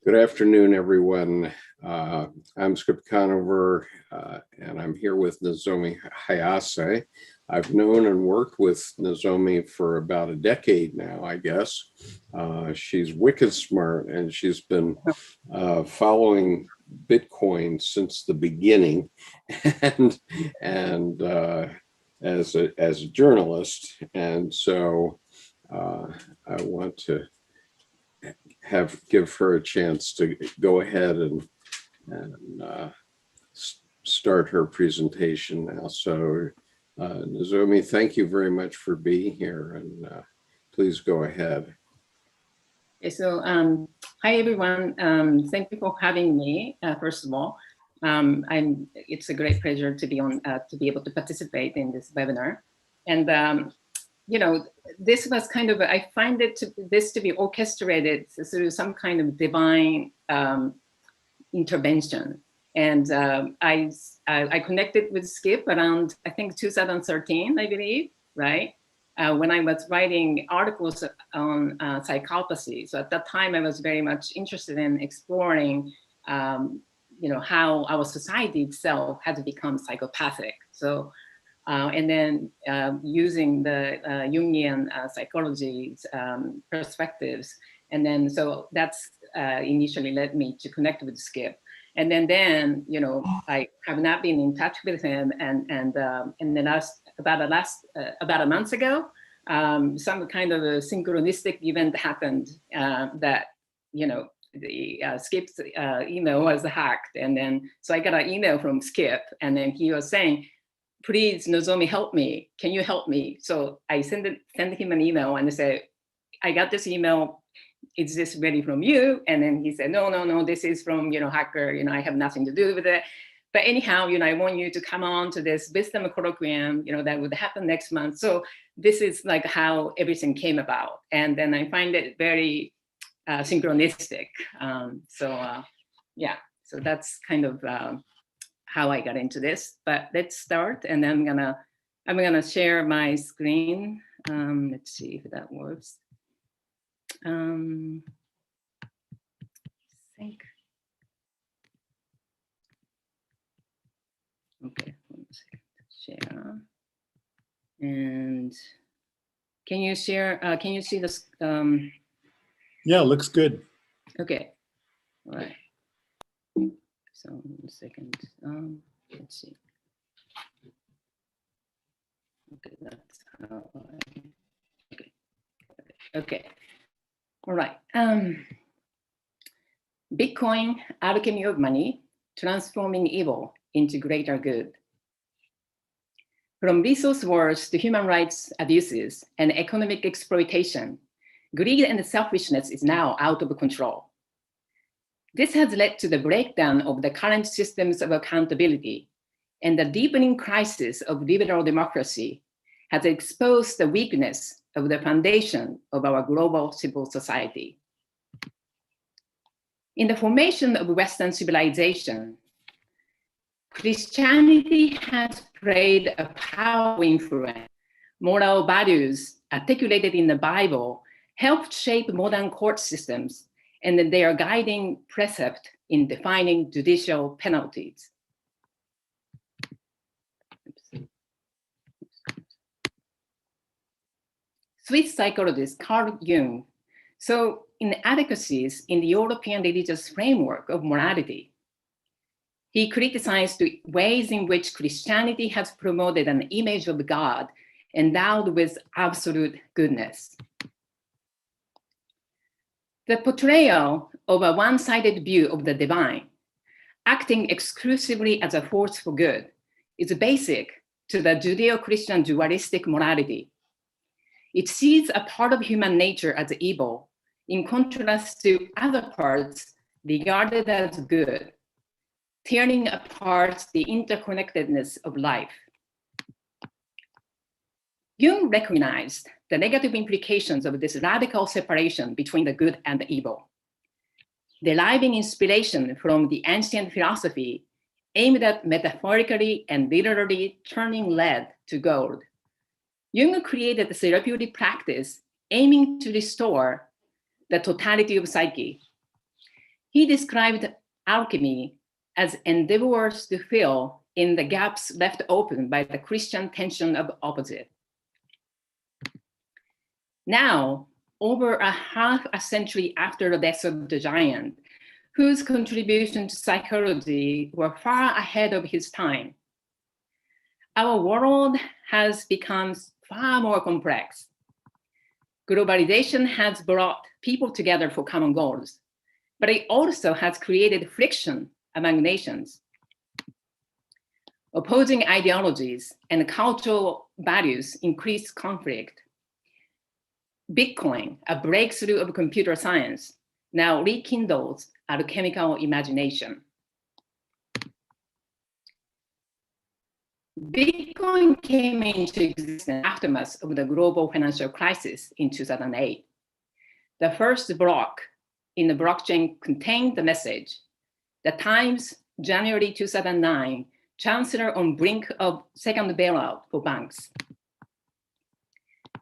Good afternoon, everyone. I'm Skip Conover, and I'm here with Nozomi Hayase. I've known and worked with Nozomi for about a decade now, I guess. She's wicked smart, and she's been following Bitcoin since the beginning, and as a journalist. And so I want to give her a chance to go ahead and start her presentation now. So Nozomi, thank you very much for being here, and please go ahead. Okay, so hi everyone. Thank you for having me. First of all, it's a great pleasure to be on to be able to participate in this webinar, and you know, this was kind of, I find this to be orchestrated through some kind of divine intervention. And I connected with Skip around, I think 2013, I believe, right? When I was writing articles on psychopathy. So at that time, I was very much interested in exploring, you know, how our society itself had become psychopathic. So. And then using the Jungian psychology's perspectives. And then, so that's initially led me to connect with Skip. And then you know, I have not been in touch with him. And then about a month ago, some kind of a synchronistic event happened that, you know, the Skip's email was hacked. And then, so I got an email from Skip, and then he was saying, please, Nozomi, help me. Can you help me? So I sent him an email and I said, I got this email. Is this really from you? And then he said, no, this is from, you know, hacker. You know, I have nothing to do with it. But anyhow, you know, I want you to come on to this wisdom colloquium, you know, that would happen next month. So this is like how everything came about. And then I find it very synchronistic. Yeah, so that's kind of, how I got into this, but let's start. And then I'm gonna share my screen. Let's see if that works. I think. Okay, 1 second. Share. And can you share? Can you see this? Yeah, looks good. Okay. All right. So 1 second, let's see. Okay, that's how okay. All right. Bitcoin, alchemy of money, transforming evil into greater good. From resource wars to human rights abuses and economic exploitation, greed and selfishness is now out of control. This has led to the breakdown of the current systems of accountability, and the deepening crisis of liberal democracy has exposed the weakness of the foundation of our global civil society. In the formation of Western civilization, Christianity has played a powerful influence. Moral values articulated in the Bible helped shape modern court systems, and they are guiding precept in defining judicial penalties. Swiss psychologist Carl Jung saw inadequacies in the European religious framework of morality. He criticized the ways in which Christianity has promoted an image of God endowed with absolute goodness. The portrayal of a one-sided view of the divine, acting exclusively as a force for good, is basic to the Judeo-Christian dualistic morality. It sees a part of human nature as evil, in contrast to other parts regarded as good, tearing apart the interconnectedness of life. Jung recognized the negative implications of this radical separation between the good and the evil. Deriving inspiration from the ancient philosophy aimed at metaphorically and literally turning lead to gold, Jung created a therapeutic practice aiming to restore the totality of psyche. He described alchemy as endeavors to fill in the gaps left open by the Christian tension of opposite. Now, over a half a century after the death of the giant, whose contribution to psychology were far ahead of his time, our world has become far more complex. Globalization has brought people together for common goals, but it also has created friction among nations. Opposing ideologies and cultural values increase conflict. Bitcoin, a breakthrough of computer science, now rekindles alchemical imagination. Bitcoin came into existence in the aftermath of the global financial crisis in 2008. The first block in the blockchain contained the message, "The Times, January 2009, Chancellor on brink of second bailout for banks."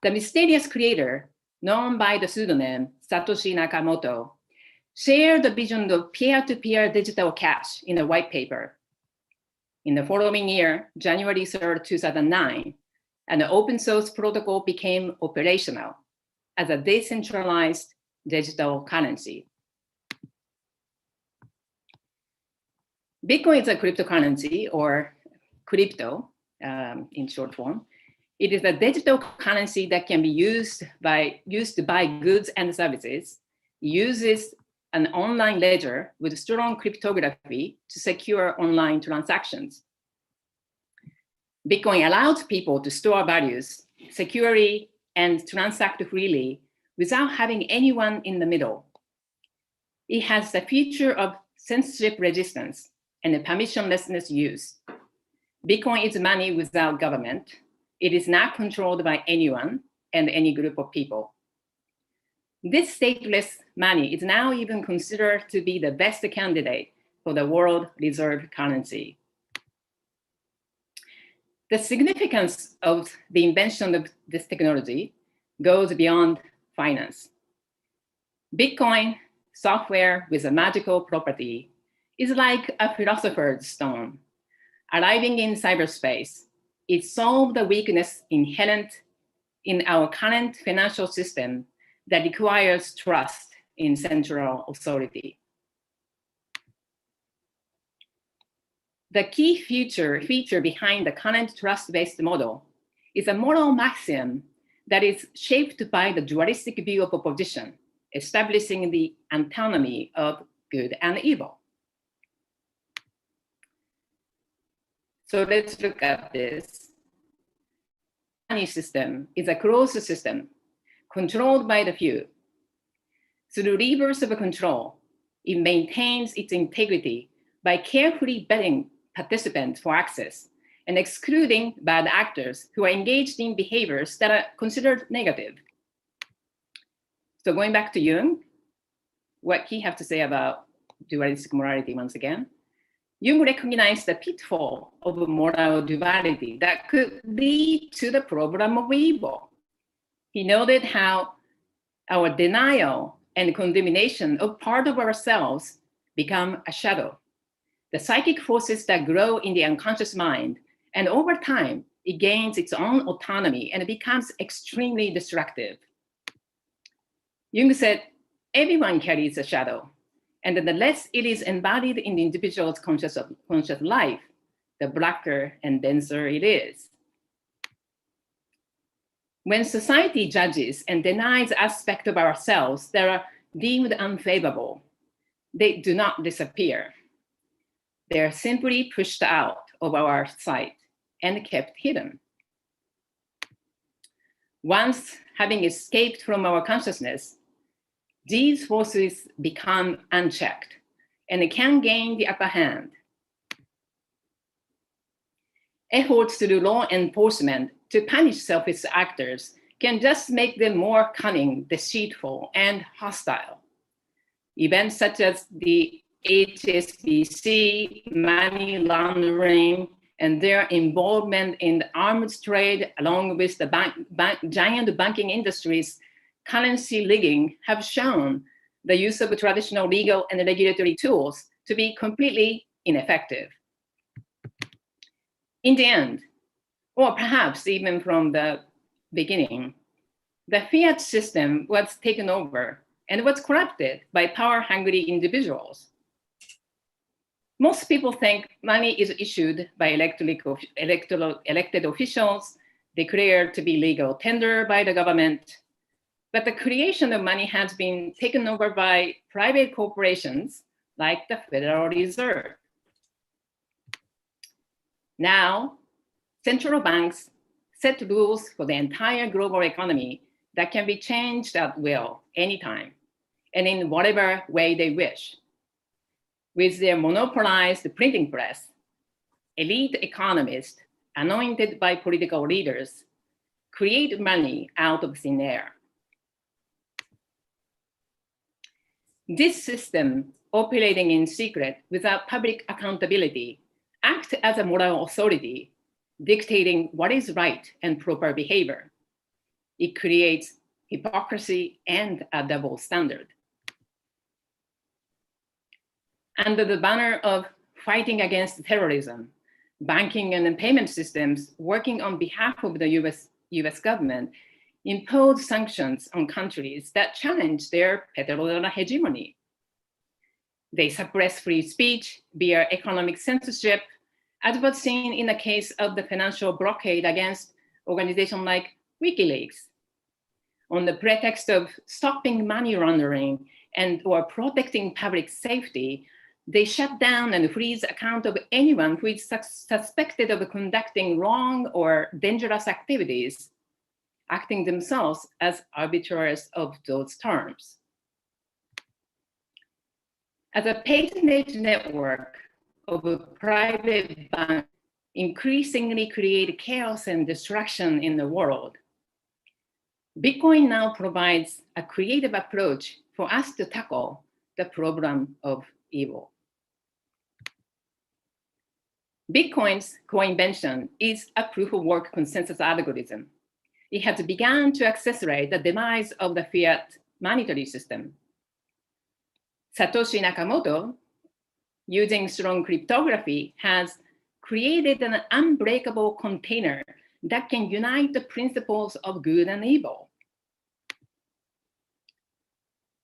The mysterious creator, known by the pseudonym Satoshi Nakamoto, shared the vision of peer-to-peer digital cash in a white paper. In the following year, January 3rd, 2009, an open source protocol became operational as a decentralized digital currency. Bitcoin is a cryptocurrency, or crypto in short form. It is a digital currency that can be used to buy goods and services, uses an online ledger with strong cryptography to secure online transactions. Bitcoin allows people to store values securely and transact freely without having anyone in the middle. It has the feature of censorship resistance and permissionlessness use. Bitcoin is money without government. It is not controlled by anyone and any group of people. This stateless money is now even considered to be the best candidate for the world reserve currency. The significance of the invention of this technology goes beyond finance. Bitcoin, software with a magical property, is like a philosopher's stone. Arriving in cyberspace, it solved the weakness inherent in our current financial system that requires trust in central authority. The key feature behind the current trust-based model is a moral maxim that is shaped by the dualistic view of opposition, establishing the antinomy of good and evil. So let's look at this. The money system is a closed system controlled by the few. Through levers of control, it maintains its integrity by carefully vetting participants for access and excluding bad actors who are engaged in behaviors that are considered negative. So going back to Jung, what he has to say about dualistic morality once again. Jung recognized the pitfall of moral duality that could lead to the problem of evil. He noted how our denial and condemnation of part of ourselves become a shadow, the psychic forces that grow in the unconscious mind, and over time, it gains its own autonomy and it becomes extremely destructive. Jung said, everyone carries a shadow, and the less it is embodied in the individual's conscious life, the blacker and denser it is. When society judges and denies aspects of ourselves that are deemed unfavorable, they do not disappear. They are simply pushed out of our sight and kept hidden. Once having escaped from our consciousness, these forces become unchecked and can gain the upper hand. Efforts through law enforcement to punish selfish actors can just make them more cunning, deceitful, and hostile. Events such as the HSBC, money laundering, and their involvement in the arms trade, along with the giant banking industry's currency rigging, have shown the use of traditional legal and regulatory tools to be completely ineffective. In the end, or perhaps even from the beginning, the fiat system was taken over and was corrupted by power-hungry individuals. Most people think money is issued by elected officials, declared to be legal tender by the government, but the creation of money has been taken over by private corporations like the Federal Reserve. Now, central banks set rules for the entire global economy that can be changed at will, anytime, and in whatever way they wish. With their monopolized printing press, elite economists, anointed by political leaders, create money out of thin air. This system, operating in secret without public accountability, acts as a moral authority, dictating what is right and proper behavior. It creates hypocrisy and a double standard. Under the banner of fighting against terrorism, banking and payment systems working on behalf of the US government impose sanctions on countries that challenge their petrodollar hegemony. They suppress free speech via economic censorship, as was seen in the case of the financial blockade against organizations like WikiLeaks. On the pretext of stopping money laundering or protecting public safety, they shut down and freeze account of anyone who is suspected of conducting wrong or dangerous activities, acting themselves as arbiters of those terms. As a patronage network of a private bank increasingly create chaos and destruction in the world, Bitcoin now provides a creative approach for us to tackle the problem of evil. Bitcoin's co-invention is a proof-of-work consensus algorithm. It has begun to accelerate the demise of the fiat monetary system. Satoshi Nakamoto, using strong cryptography, has created an unbreakable container that can unite the principles of good and evil.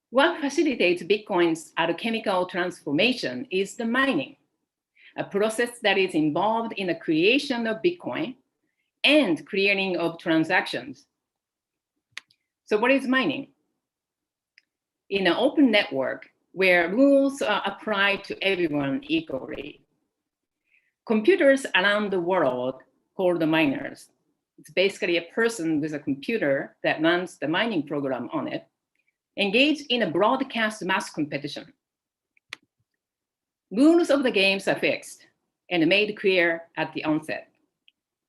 What facilitates Bitcoin's alchemical transformation is the mining, a process that is involved in the creation of Bitcoin and clearing of transactions. So what is mining? In an open network where rules are applied to everyone equally, computers around the world called the miners. It's basically a person with a computer that runs the mining program on it, engage in a broadcast mass competition. Rules of the games are fixed and made clear at the onset.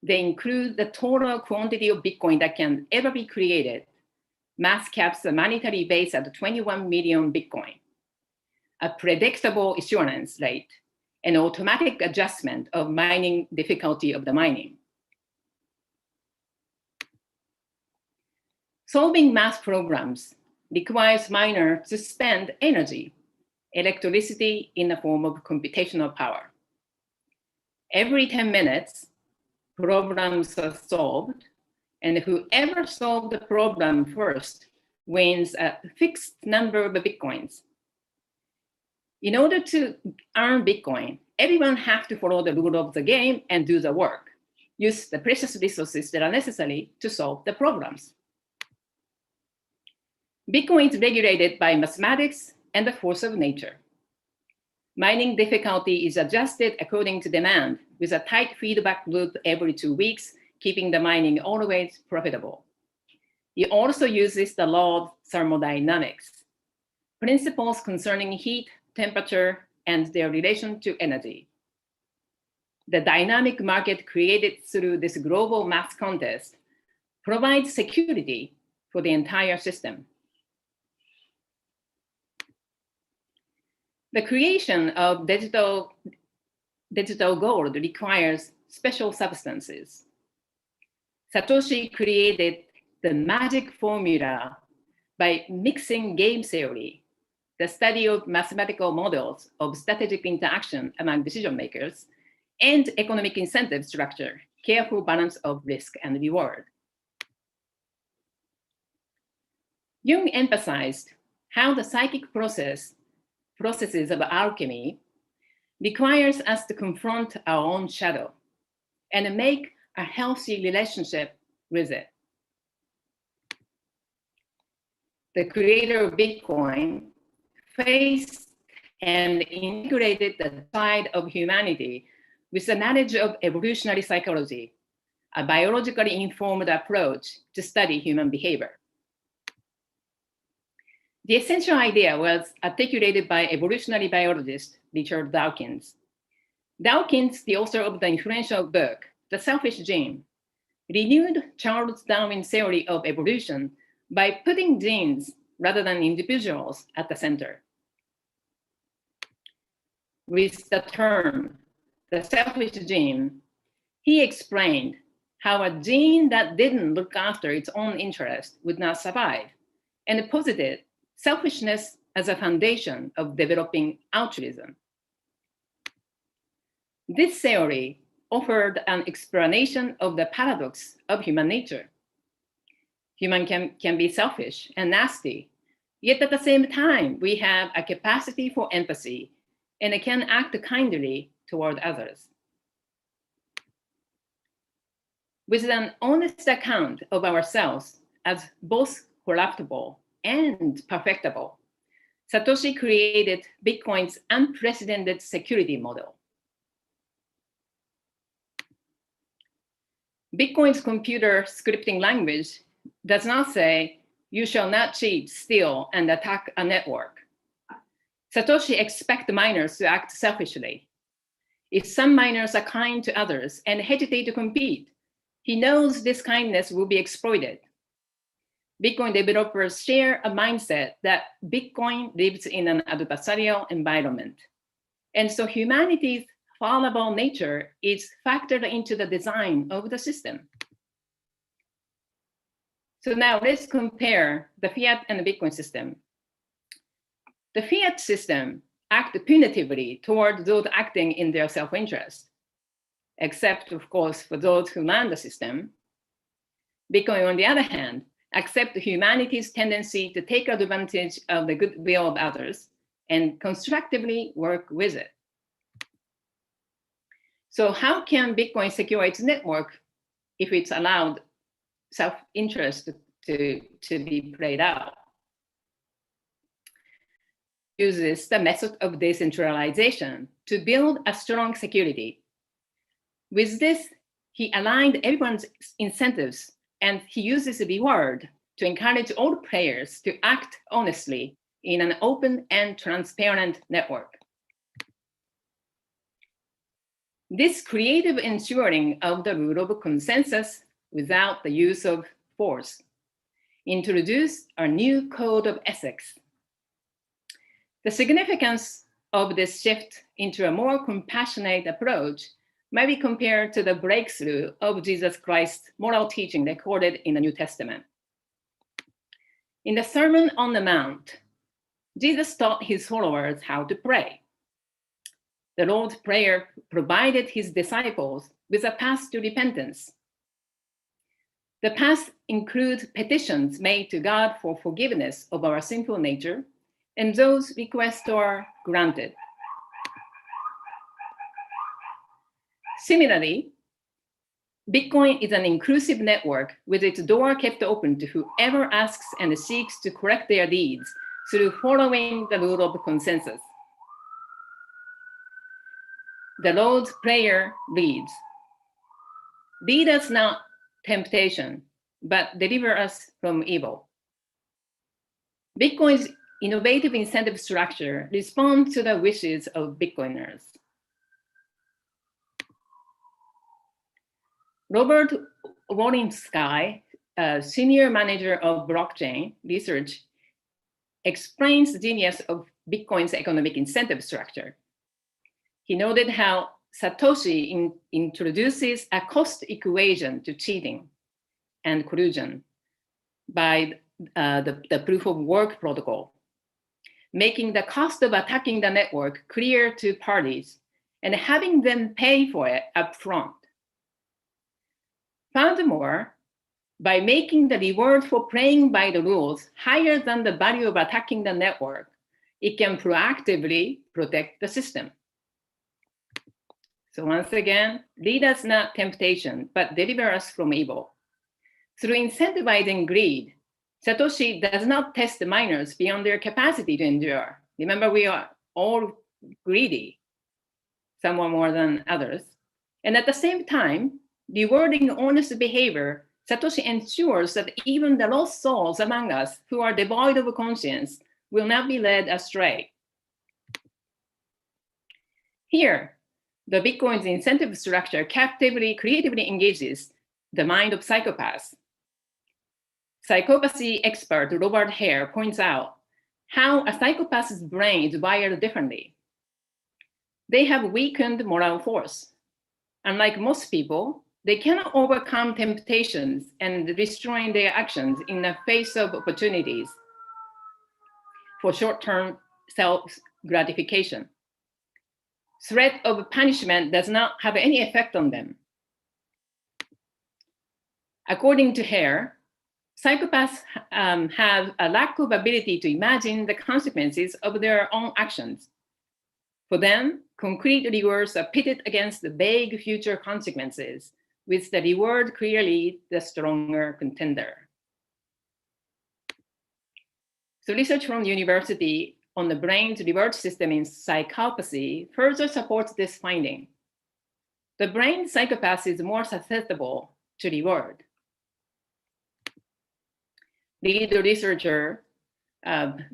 They include the total quantity of Bitcoin that can ever be created, mass caps the monetary base at 21 million Bitcoin, a predictable issuance rate, and automatic adjustment of mining difficulty of the mining. Solving math programs requires miners to spend energy, electricity in the form of computational power. Every 10 minutes, problems are solved, and whoever solved the problem first wins a fixed number of Bitcoins. In order to earn Bitcoin, everyone has to follow the rule of the game and do the work, use the precious resources that are necessary to solve the problems. Bitcoin is regulated by mathematics and the force of nature. Mining difficulty is adjusted according to demand with a tight feedback loop every 2 weeks, keeping the mining always profitable. It also uses the law of thermodynamics, principles concerning heat, temperature, and their relation to energy. The dynamic market created through this global math contest provides security for the entire system. The creation of digital gold requires special substances. Satoshi created the magic formula by mixing game theory, the study of mathematical models of strategic interaction among decision makers, and economic incentive structure, careful balance of risk and reward. Jung emphasized how the psychic processes of alchemy requires us to confront our own shadow and make a healthy relationship with it. The creator of Bitcoin faced and integrated the side of humanity with the knowledge of evolutionary psychology, a biologically informed approach to study human behavior. The essential idea was articulated by evolutionary biologist Richard Dawkins. Dawkins, the author of the influential book, The Selfish Gene, renewed Charles Darwin's theory of evolution by putting genes rather than individuals at the center. With the term, the selfish gene, he explained how a gene that didn't look after its own interest would not survive, and posited selfishness as a foundation of developing altruism. This theory offered an explanation of the paradox of human nature. Human can be selfish and nasty, yet at the same time, we have a capacity for empathy and can act kindly toward others. With an honest account of ourselves as both corruptible and perfectible, Satoshi created Bitcoin's unprecedented security model. Bitcoin's computer scripting language does not say, "You shall not cheat, steal, and attack a network." Satoshi expects miners to act selfishly. If some miners are kind to others and hesitate to compete, he knows this kindness will be exploited. Bitcoin developers share a mindset that Bitcoin lives in an adversarial environment. And so humanity's fallible nature is factored into the design of the system. So now let's compare the fiat and the Bitcoin system. The fiat system acts punitively toward those acting in their self-interest, except of course for those who run the system. Bitcoin, on the other hand, accepts humanity's tendency to take advantage of the goodwill of others and constructively work with it. So how can Bitcoin secure its network if it's allowed self-interest to be played out? Uses the method of decentralization to build a strong security. With this, he aligned everyone's incentives, and he uses the reward to encourage all players to act honestly in an open and transparent network. This creative ensuring of the rule of consensus without the use of force introduced a new code of ethics. The significance of this shift into a more compassionate approach might be compared to the breakthrough of Jesus Christ's moral teaching recorded in the New Testament. In the Sermon on the Mount, Jesus taught his followers how to pray. The Lord's Prayer provided his disciples with a path to repentance. The path includes petitions made to God for forgiveness of our sinful nature, and those requests are granted. Similarly, Bitcoin is an inclusive network with its door kept open to whoever asks and seeks to correct their deeds through following the rule of consensus. The Lord's Prayer reads, "Lead us not temptation, but deliver us from evil." Bitcoin's innovative incentive structure responds to the wishes of Bitcoiners. Robert Walensky, a senior manager of blockchain research, explains the genius of Bitcoin's economic incentive structure. He noted how Satoshi introduces a cost equation to cheating and collusion by the proof of work protocol. making the cost of attacking the network clear to parties and having them pay for it upfront. Furthermore, by making the reward for playing by the rules higher than the value of attacking the network, it can proactively protect the system. So once again, lead us not temptation, but deliver us from evil. Through incentivizing greed, Satoshi does not test the miners beyond their capacity to endure. Remember, we are all greedy, some more than others. And at the same time, rewarding honest behavior, Satoshi ensures that even the lost souls among us who are devoid of conscience will not be led astray. Here, the Bitcoin's incentive structure creatively engages the mind of psychopaths. Psychopathy expert Robert Hare points out how a psychopath's brain is wired differently. They have weakened moral force. Unlike most people, they cannot overcome temptations and restrain their actions in the face of opportunities for short-term self-gratification. Threat of punishment does not have any effect on them. According to Hare, psychopaths have a lack of ability to imagine the consequences of their own actions. For them, concrete rewards are pitted against the vague future consequences, with the reward clearly the stronger contender. So research from the university on the brain's reward system in psychopathy further supports this finding. The brain psychopath is more susceptible to reward. Lead researcher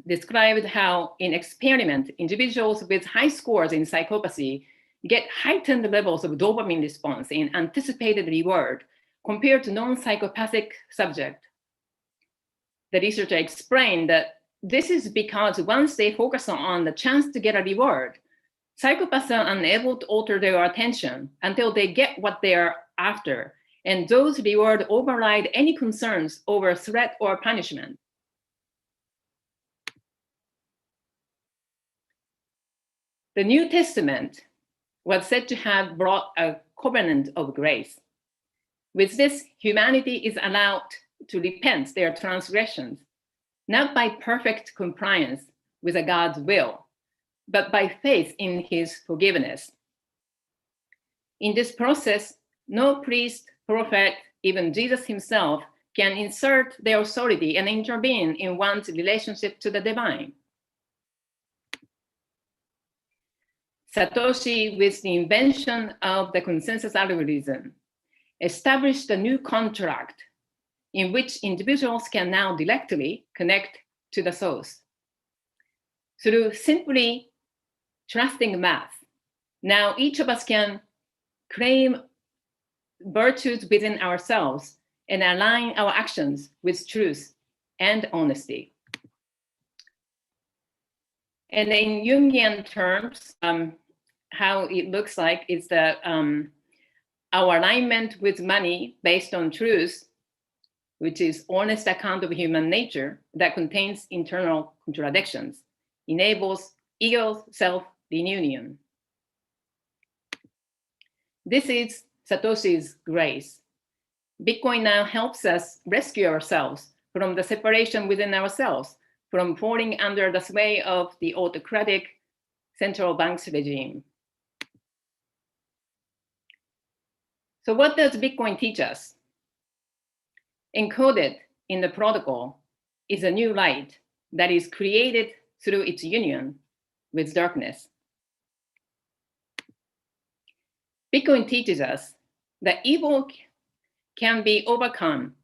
described how in experiment, individuals with high scores in psychopathy get heightened levels of dopamine response in anticipated reward compared to non-psychopathic subject. The researcher explained that this is because once they focus on the chance to get a reward, psychopaths are unable to alter their attention until they get what they are after, and those rewards override any concerns over threat or punishment. The New Testament was said to have brought a covenant of grace. With this, humanity is allowed to repent their transgressions, not by perfect compliance with a God's will, but by faith in his forgiveness. In this process, no priest, prophet, even Jesus himself can insert their authority and intervene in one's relationship to the divine. Satoshi, with the invention of the consensus algorithm, established a new contract in which individuals can now directly connect to the source. Through simply trusting math, now each of us can claim virtues within ourselves and align our actions with truth and honesty. And in Jungian terms, how it looks like is that our alignment with money based on truth, which is honest account of human nature that contains internal contradictions, enables ego self-reunion. This is Satoshi's grace. Bitcoin now helps us rescue ourselves from the separation within ourselves, from falling under the sway of the autocratic central bank's regime. So what does Bitcoin teach us? Encoded in the protocol is a new light that is created through its union with darkness. Bitcoin teaches us that evil can be overcome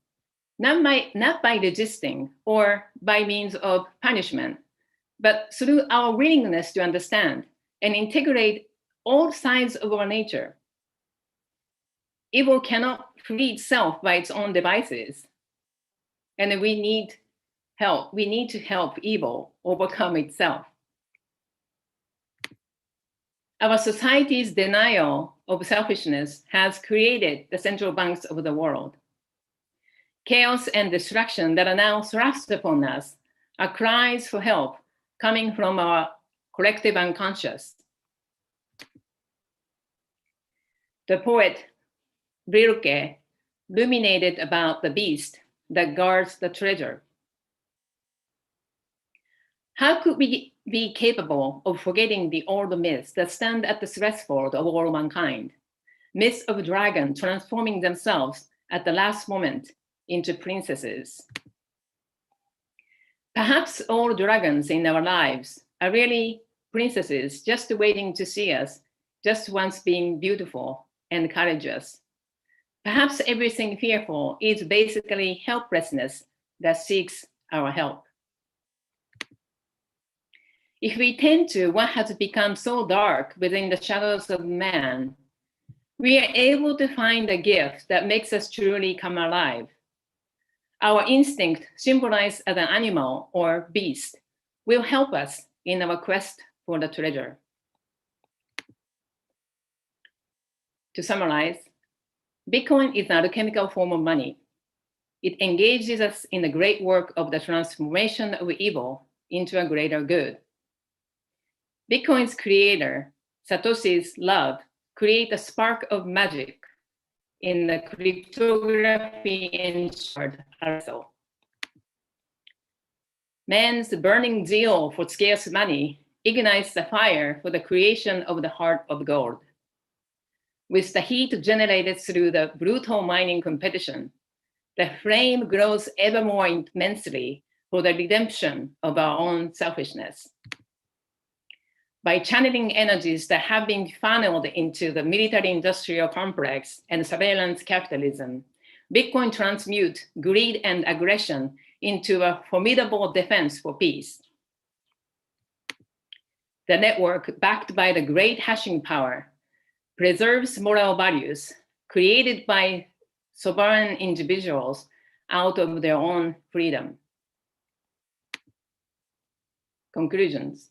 not by resisting or by means of punishment, but through our willingness to understand and integrate all sides of our nature. Evil cannot free itself by its own devices, and we need help. We need to help evil overcome itself. Our society's denial of selfishness has created the central banks of the world. Chaos and destruction that are now thrust upon us are cries for help coming from our collective unconscious. The poet Rilke ruminated about the beast that guards the treasure. How could we be capable of forgetting the old myths that stand at the threshold of all mankind? Myths of dragons transforming themselves at the last moment into princesses. Perhaps all dragons in our lives are really princesses just waiting to see us, just once being beautiful and courageous. Perhaps everything fearful is basically helplessness that seeks our help. If we tend to what has become so dark within the shadows of man, we are able to find a gift that makes us truly come alive. Our instinct, symbolized as an animal or beast, will help us in our quest for the treasure. To summarize, Bitcoin is an alchemical form of money. It engages us in the great work of the transformation of evil into a greater good. Bitcoin's creator, Satoshi's love, creates a spark of magic in the cryptography ensured also. Man's burning zeal for scarce money ignites the fire for the creation of the heart of gold. With the heat generated through the brutal mining competition, the flame grows ever more immensely for the redemption of our own selfishness. By channeling energies that have been funneled into the military-industrial complex and surveillance capitalism, Bitcoin transmutes greed and aggression into a formidable defense for peace. The network, backed by the great hashing power, preserves moral values created by sovereign individuals out of their own freedom. Conclusions.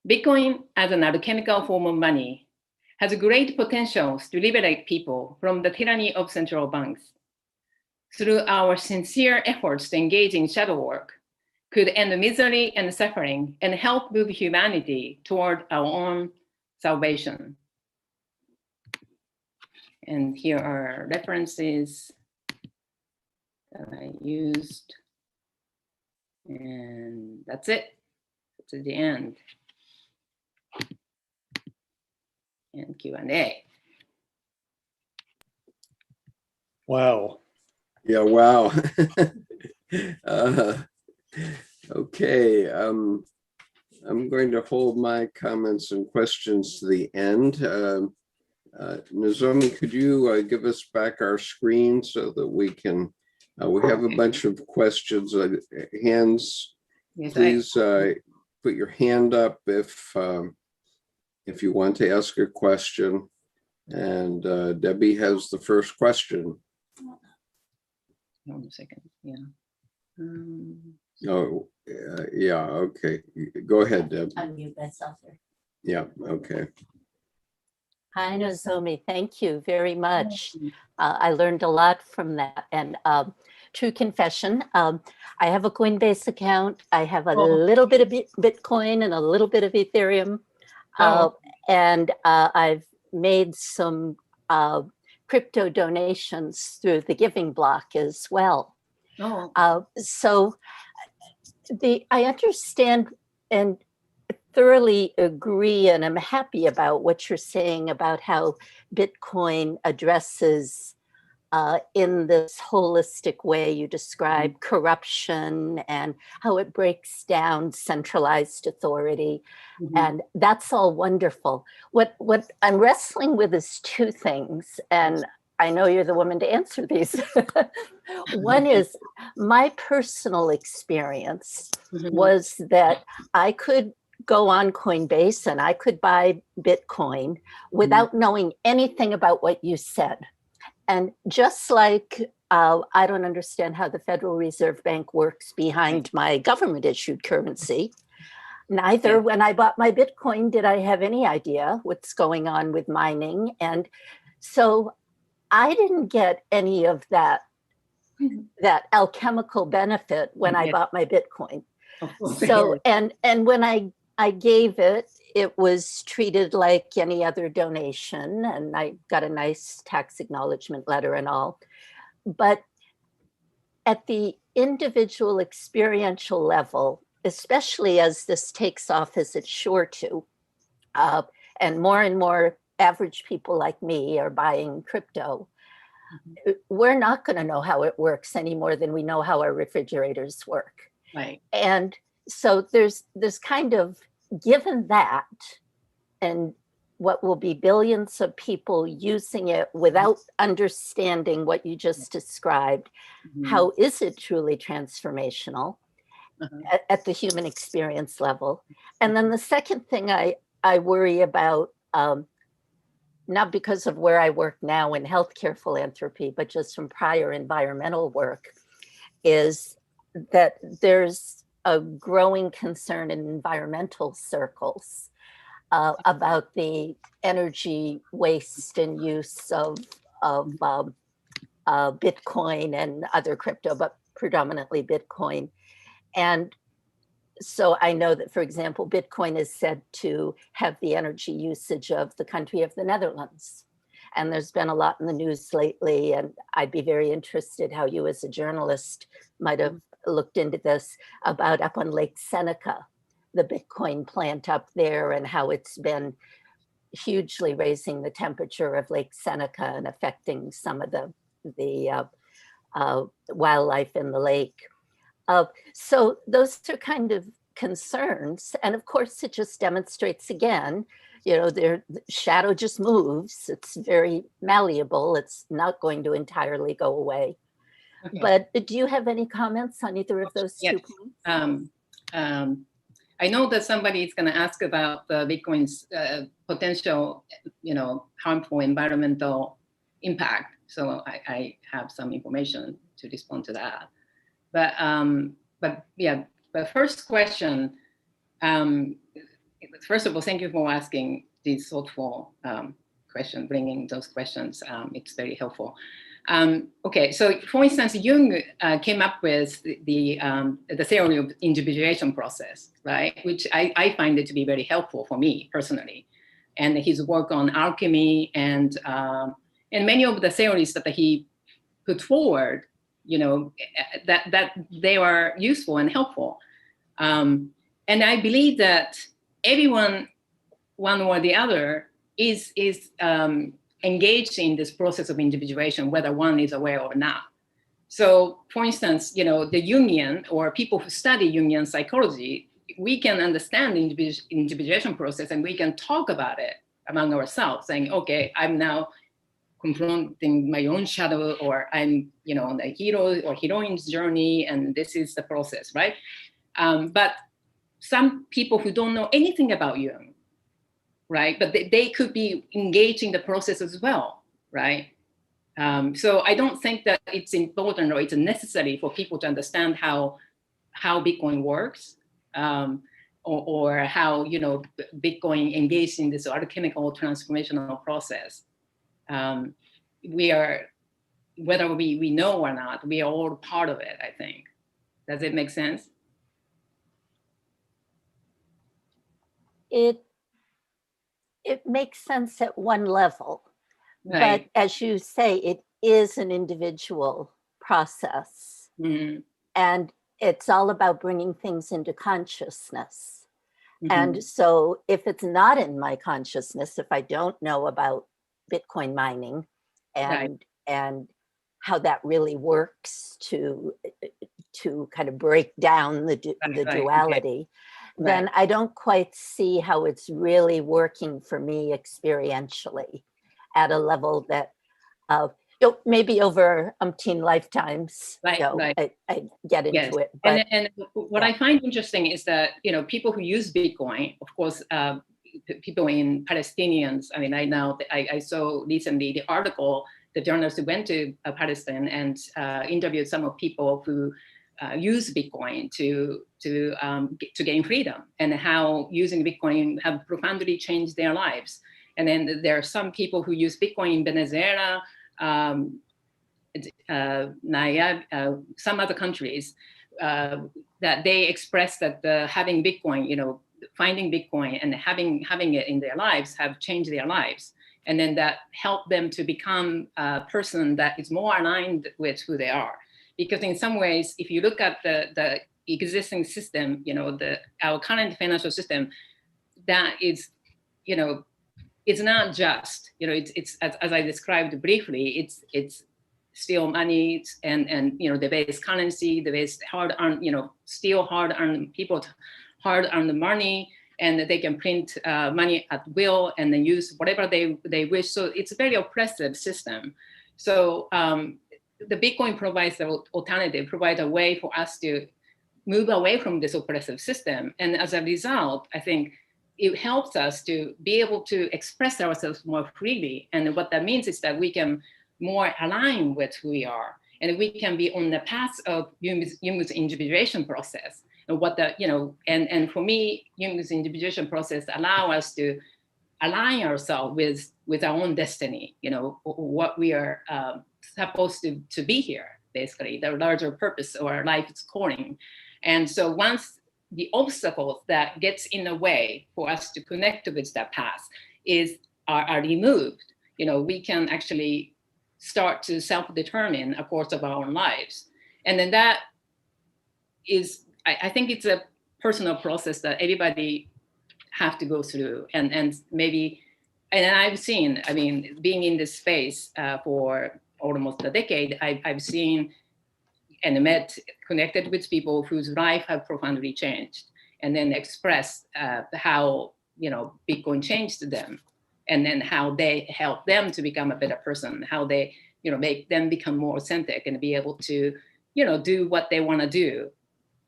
Bitcoin, as an alchemical form of money, has great potentials to liberate people from the tyranny of central banks. Through our sincere efforts to engage in shadow work, could end misery and suffering and help move humanity toward our own salvation. And here are references that I used. And that's it. To the end. And Q&A. Wow. Yeah, wow. Okay, I'm going to hold my comments and questions to the end. Nozomi, could you give us back our screen so that we can, we have a bunch of questions, hands, Yes, please put your hand up if you want to ask a question. And Debbie has the first question. Hold on a second, yeah. Oh, yeah, okay. Go ahead, Deb. Unmute myself here. Yeah, okay. Hi, Nozomi. Thank you very much. I learned a lot from that. And true confession, I have a Coinbase account. I have a little bit of Bitcoin and a little bit of Ethereum. And I've made some crypto donations through the Giving Block as well. So I understand and thoroughly agree, and I'm happy about what you're saying about how Bitcoin addresses in this holistic way you describe corruption and how it breaks down centralized authority. And that's all wonderful. What I'm wrestling with is two things, and I know you're the woman to answer these. One is my personal experience was that I could go on Coinbase and I could buy Bitcoin without knowing anything about what you said. And just like I don't understand how the Federal Reserve Bank works behind my government issued currency, neither when I bought my Bitcoin did I have any idea what's going on with mining. And so I didn't get any of that alchemical benefit when I bought my Bitcoin. Of course. So, and when I gave it, it was treated like any other donation, and I got a nice tax acknowledgement letter and all. But at the individual experiential level, especially as this takes off as it's sure to, and more average people like me are buying crypto, we're not going to know how it works any more than we know how our refrigerators work. Right. And so there's kind of, given that, and what will be billions of people using it without understanding what you just described, how is it truly transformational at the human experience level? And then the second thing I worry about, not because of where I work now in healthcare philanthropy, but just from prior environmental work, is that there's a growing concern in environmental circles about the energy waste and use of Bitcoin and other crypto, but predominantly Bitcoin. And so I know that, for example, Bitcoin is said to have the energy usage of the country of the Netherlands. And there's been a lot in the news lately, and I'd be very interested how you as a journalist might have looked into this, about up on Lake Seneca, the Bitcoin plant up there, and how it's been hugely raising the temperature of Lake Seneca and affecting some of the wildlife in the lake. So those are kind of concerns. And of course, it just demonstrates again, the shadow just moves. It's very malleable. It's not going to entirely go away. Okay. But do you have any comments on either of those two points? I know that somebody is going to ask about the Bitcoin's potential, harmful environmental impact. So I have some information to respond to that. But first question, first of all, thank you for asking these thoughtful questions, bringing those questions. It's very helpful. Okay, so for instance, Jung came up with the theory of individuation process, right? Which I find it to be very helpful for me personally. And his work on alchemy and many of the theories that he put forward, that they are useful and helpful. And I believe that everyone, one or the other, is engaged in this process of individuation, whether one is aware or not. So for instance, the Jungian, or people who study Jungian psychology, we can understand the individuation process, and we can talk about it among ourselves, saying, okay, I'm now confronting my own shadow, or I'm, on the hero or heroine's journey, and this is the process, right? But some people who don't know anything about Jung, right? But they could be engaging the process as well, right? So I don't think that it's important or it's necessary for people to understand how Bitcoin works, or how Bitcoin engaged in this alchemical transformational process. We are, whether we know or not, we are all part of it, I think. Does it make sense? It makes sense at one level, right. But as you say, it is an individual process. Mm-hmm. And it's all about bringing things into consciousness. Mm-hmm. And so if it's not in my consciousness, if I don't know about Bitcoin mining and how that really works to kind of break down the duality, then I don't quite see how it's really working for me experientially at a level that maybe over umpteen lifetimes, I get into it. But, and what I find interesting is that, people who use Bitcoin, of course, people in Palestinians, I saw recently the article, the journalist who went to Palestine and interviewed some of people who use Bitcoin to gain freedom, and how using Bitcoin have profoundly changed their lives. And then there are some people who use Bitcoin in Venezuela, some other countries, that they express that having Bitcoin, finding Bitcoin and having it in their lives have changed their lives. And then that helped them to become a person that is more aligned with who they are. Because in some ways, if you look at the existing system, our current financial system, that is, it's not just, it's as I described briefly, it's still money and the base currency, the base hard-earned, still hard-earned people, hard-earned money, and they can print money at will and then use whatever they wish. So it's a very oppressive system. So the Bitcoin provides the alternative, provides a way for us to move away from this oppressive system. And as a result, I think it helps us to be able to express ourselves more freely. And what that means is that we can more align with who we are, and we can be on the path of Jung's individuation process. And what and for me, Jung's individuation process allow us to align ourselves with our own destiny, what we are supposed to be here, basically, the larger purpose or our life's calling. And so once the obstacles that gets in the way for us to connect with that path are removed, we can actually start to self-determine a course of our own lives. And then that is, I think it's a personal process that everybody have to go through. And maybe, and I've seen, being in this space for almost a decade, I've seen and connected with people whose life have profoundly changed, and then express how, Bitcoin changed them, and then how they help them to become a better person, how they, make them become more authentic and be able to, do what they want to do,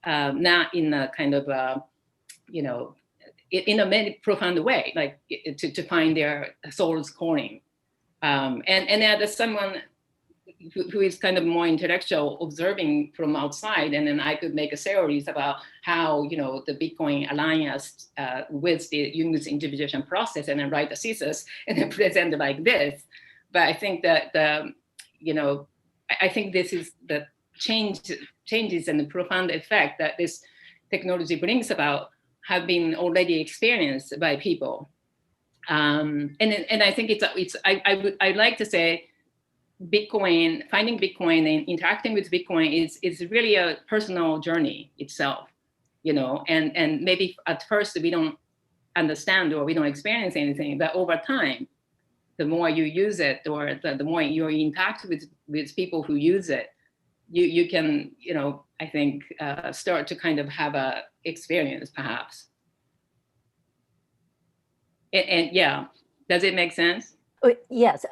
not in a kind of, in a very profound way, like to find their soul's calling. And as someone who is kind of more intellectual, observing from outside, and then I could make a series about how, the Bitcoin align us with the Jung's individuation process, and then write a thesis and then present it like this. But I think that I think this is the changes and the profound effect that this technology brings about have been already experienced by people. And I think I'd like to say, Bitcoin, finding Bitcoin and interacting with Bitcoin is really a personal journey itself, and maybe at first we don't understand or we don't experience anything, but over time, the more you use it, or the more you interact with people who use it, you can, I think, start to kind of have a experience, perhaps. And yeah, does it make sense? Yes,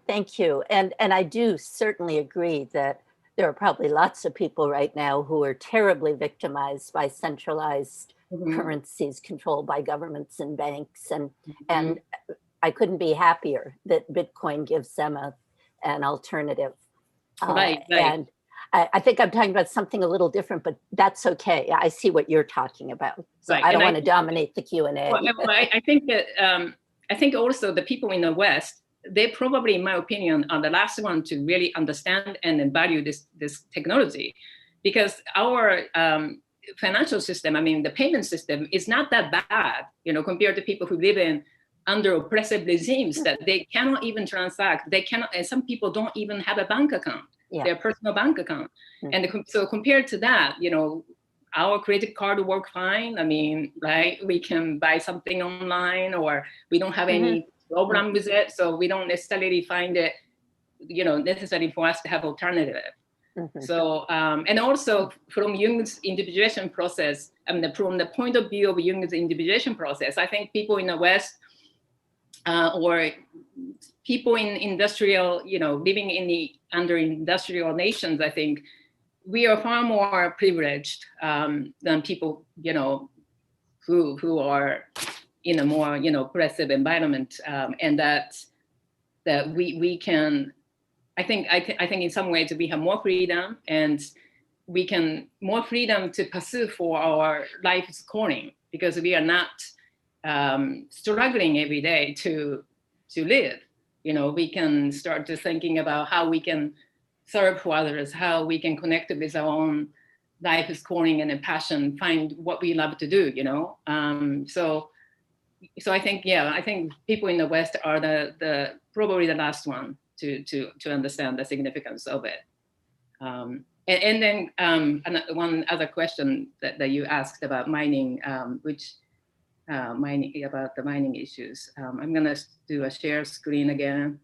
thank you. And I do certainly agree that there are probably lots of people right now who are terribly victimized by centralized currencies controlled by governments and banks. And I couldn't be happier that Bitcoin gives them an alternative. Right. And I think I'm talking about something a little different, but that's okay. I see what you're talking about. So I don't want to dominate the Q&A. Well, I think that I think also the people in the West, they probably, in my opinion, are the last one to really understand and value this technology, because our financial system, the payment system, is not that bad, compared to people who live in under oppressive regimes that they cannot even transact. They cannot, and some people don't even have a bank account, their personal bank account. And so compared to that, our credit card work fine. Right? We can buy something online, or we don't have any problem with it. So we don't necessarily find it, necessary for us to have alternative. So, and also from Jung's individuation process, from the point of view of Jung's individuation process, I think people in the West, or people in industrial, living in under industrial nations, I think we are far more privileged than people, who are in a more, oppressive environment, and that we can, I think in some ways we have more freedom, and we can more freedom to pursue for our life's calling, because we are not struggling every day to live. We can start to thinking about how we can serve for others, how we can connect with our own life is calling and a passion, find what we love to do, you know. So I think, yeah, I think people in the West are the probably the last one to understand the significance of it. And then one other question that you asked about mining, mining, about the mining issues. I'm gonna do a share screen again.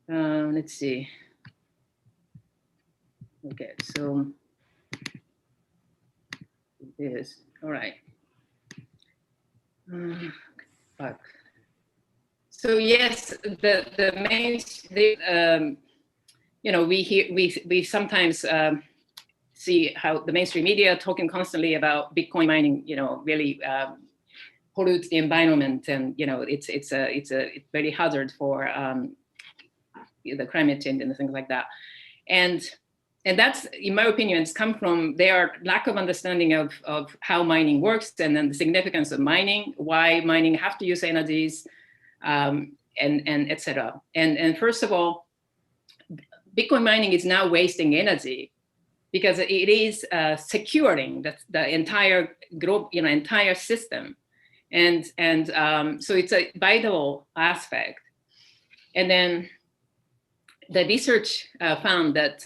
Let's see. Okay, so it is, all right. So yes, the main, you know, we sometimes see how the mainstream media talking constantly about Bitcoin mining, you know, really pollutes the environment, and you know, it's very hazard for the climate change and things like that, and that's, in my opinion, it's come from their lack of understanding of how mining works, and then the significance of mining, why mining have to use energies, and etc. And first of all, Bitcoin mining is now wasting energy because it is securing the entire globe, you know, entire system, and so it's a vital aspect. And then the research found that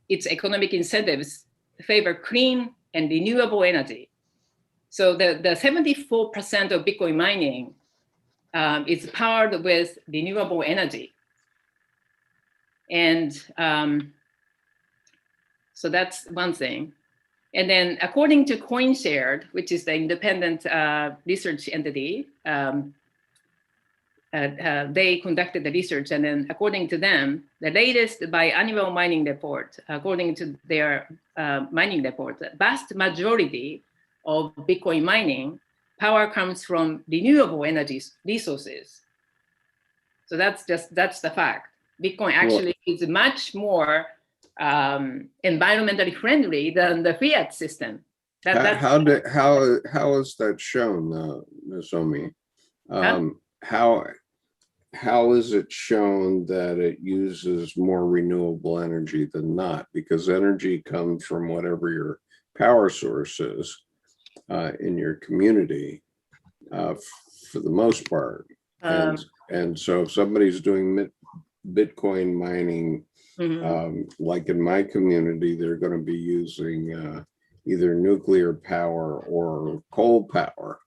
its economic incentives favor clean and renewable energy. So the 74% of Bitcoin mining is powered with renewable energy. And so that's one thing. And then according to CoinShared, which is the independent research entity, they conducted the research, and then according to them, the latest biannual mining report, according to their mining report, the vast majority of Bitcoin mining power comes from renewable energy resources. So that's the fact. Bitcoin actually is much more environmentally friendly than the fiat system. How is that shown, Nozomi? How is it shown that it uses more renewable energy than not? Because energy comes from whatever your power source is in your community, for the most part. And so if somebody's doing Bitcoin mining, like in my community, they're going to be using either nuclear power or coal power,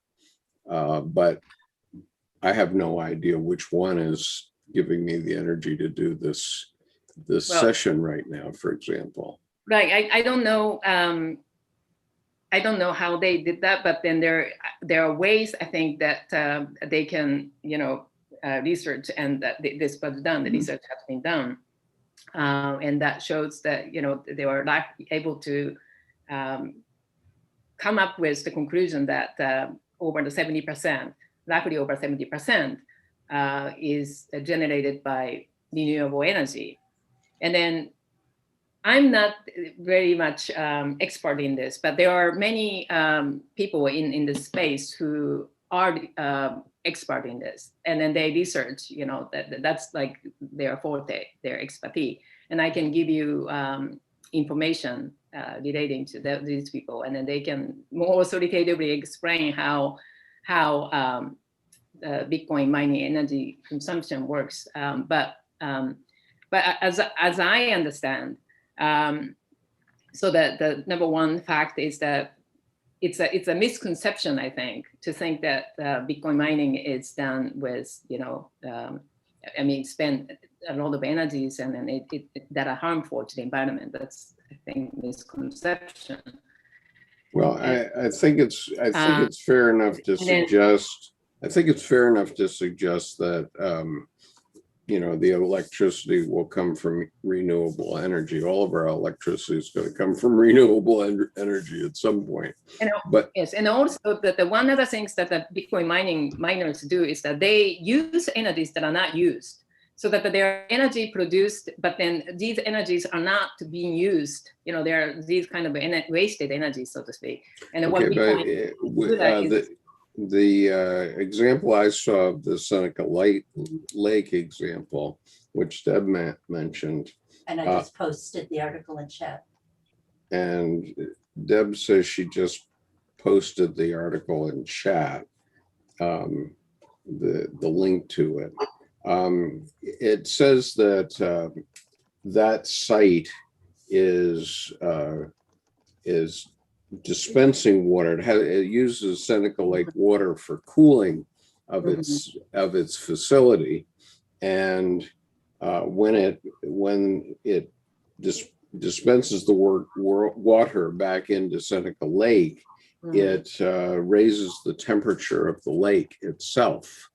but I have no idea which one is giving me the energy to do this session right now, for example. Right, I don't know. I don't know how they did that, but then there are ways, I think, that they can, you know, research, and that this was done. The research has been done, and that shows that, you know, they were able to come up with the conclusion that over the 70%, roughly over 70%, is generated by renewable energy. And then I'm not very much expert in this, but there are many people in this space who are expert in this, and then they research, you know, that's like their forte, their expertise. And I can give you information relating to these people, and then they can more authoritatively explain how Bitcoin mining energy consumption works. But as I understand, so the number one fact is that it's a misconception, I think, to think that Bitcoin mining is done with, you know, I mean, spend a lot of energies and then that are harmful to the environment. That's, I think, misconception. Well, I think it's fair enough to suggest. I think it's fair enough to suggest that you know, the electricity will come from renewable energy. All of our electricity is going to come from renewable energy at some point. But yes, and also the one other things that the Bitcoin miners do is that they use energies that are not used, so that there are energy produced, but then these energies are not being used. You know, there are these kind of wasted energies, so to speak. And okay, what Bitcoin the example I saw of the Seneca Lake example, which Deb mentioned, And I just posted the article in chat. and Deb says she just posted the article in chat, the link to it. It says that that site is dispensing water. It uses Seneca Lake water for cooling of its facility, and when it dispenses the water back into Seneca Lake, it raises the temperature of the lake itself.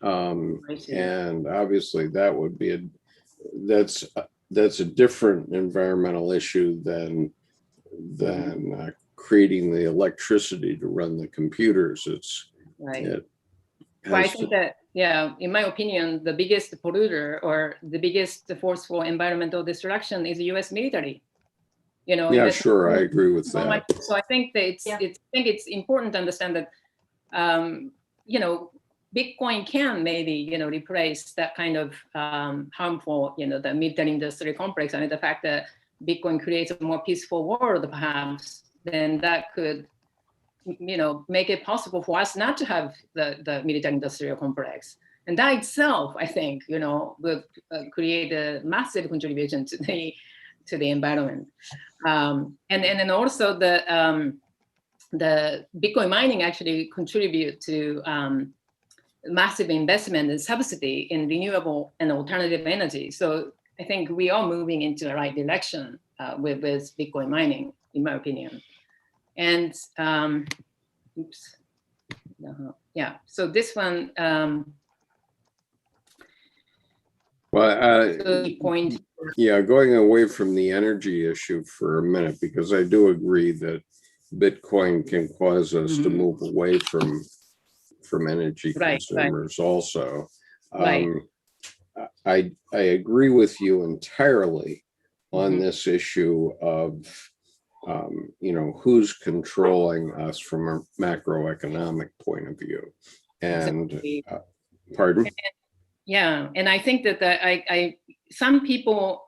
And obviously that would be that's a different environmental issue than creating the electricity to run the computers. It's right. Well, I think that, yeah, in my opinion, the biggest polluter or the biggest force for environmental destruction is the U.S. military. You know. Yeah, sure, I agree with that. So I think that it's important to understand that, you know, Bitcoin can maybe, you know, replace that kind of harmful, you know, the military industrial complex. I mean, the fact that Bitcoin creates a more peaceful world, perhaps, then that could, you know, make it possible for us not to have the military industrial complex. And that itself, I think, you know, will create a massive contribution to the environment. And then also the Bitcoin mining actually contribute to massive investment and subsidy in renewable and alternative energy. So I think we are moving into the right direction with Bitcoin mining, in my opinion. And yeah, so this one. Point. Yeah, going away from the energy issue for a minute, because I do agree that Bitcoin can cause us to move away from energy consumers also. I agree with you entirely on this issue of you know, who's controlling us from a macroeconomic point of view. And pardon? Yeah, and I think that some people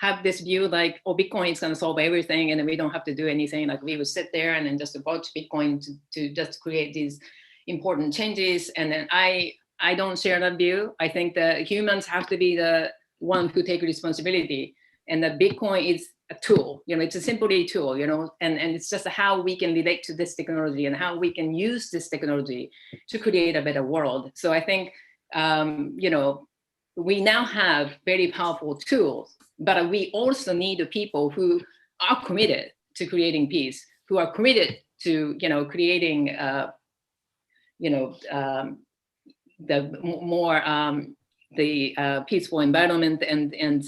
have this view like, oh, Bitcoin is going to solve everything, and then we don't have to do anything. Like we would sit there and then just watch Bitcoin to just create these important changes. And then I don't share that view. I think that humans have to be the one who take responsibility, and that Bitcoin is a tool. You know, it's a simply tool. You know, and it's just how we can relate to this technology and how we can use this technology to create a better world. So I think. You know, we now have very powerful tools, but we also need people who are committed to creating peace, who are committed to, you know, creating, you know, the more the peaceful environment and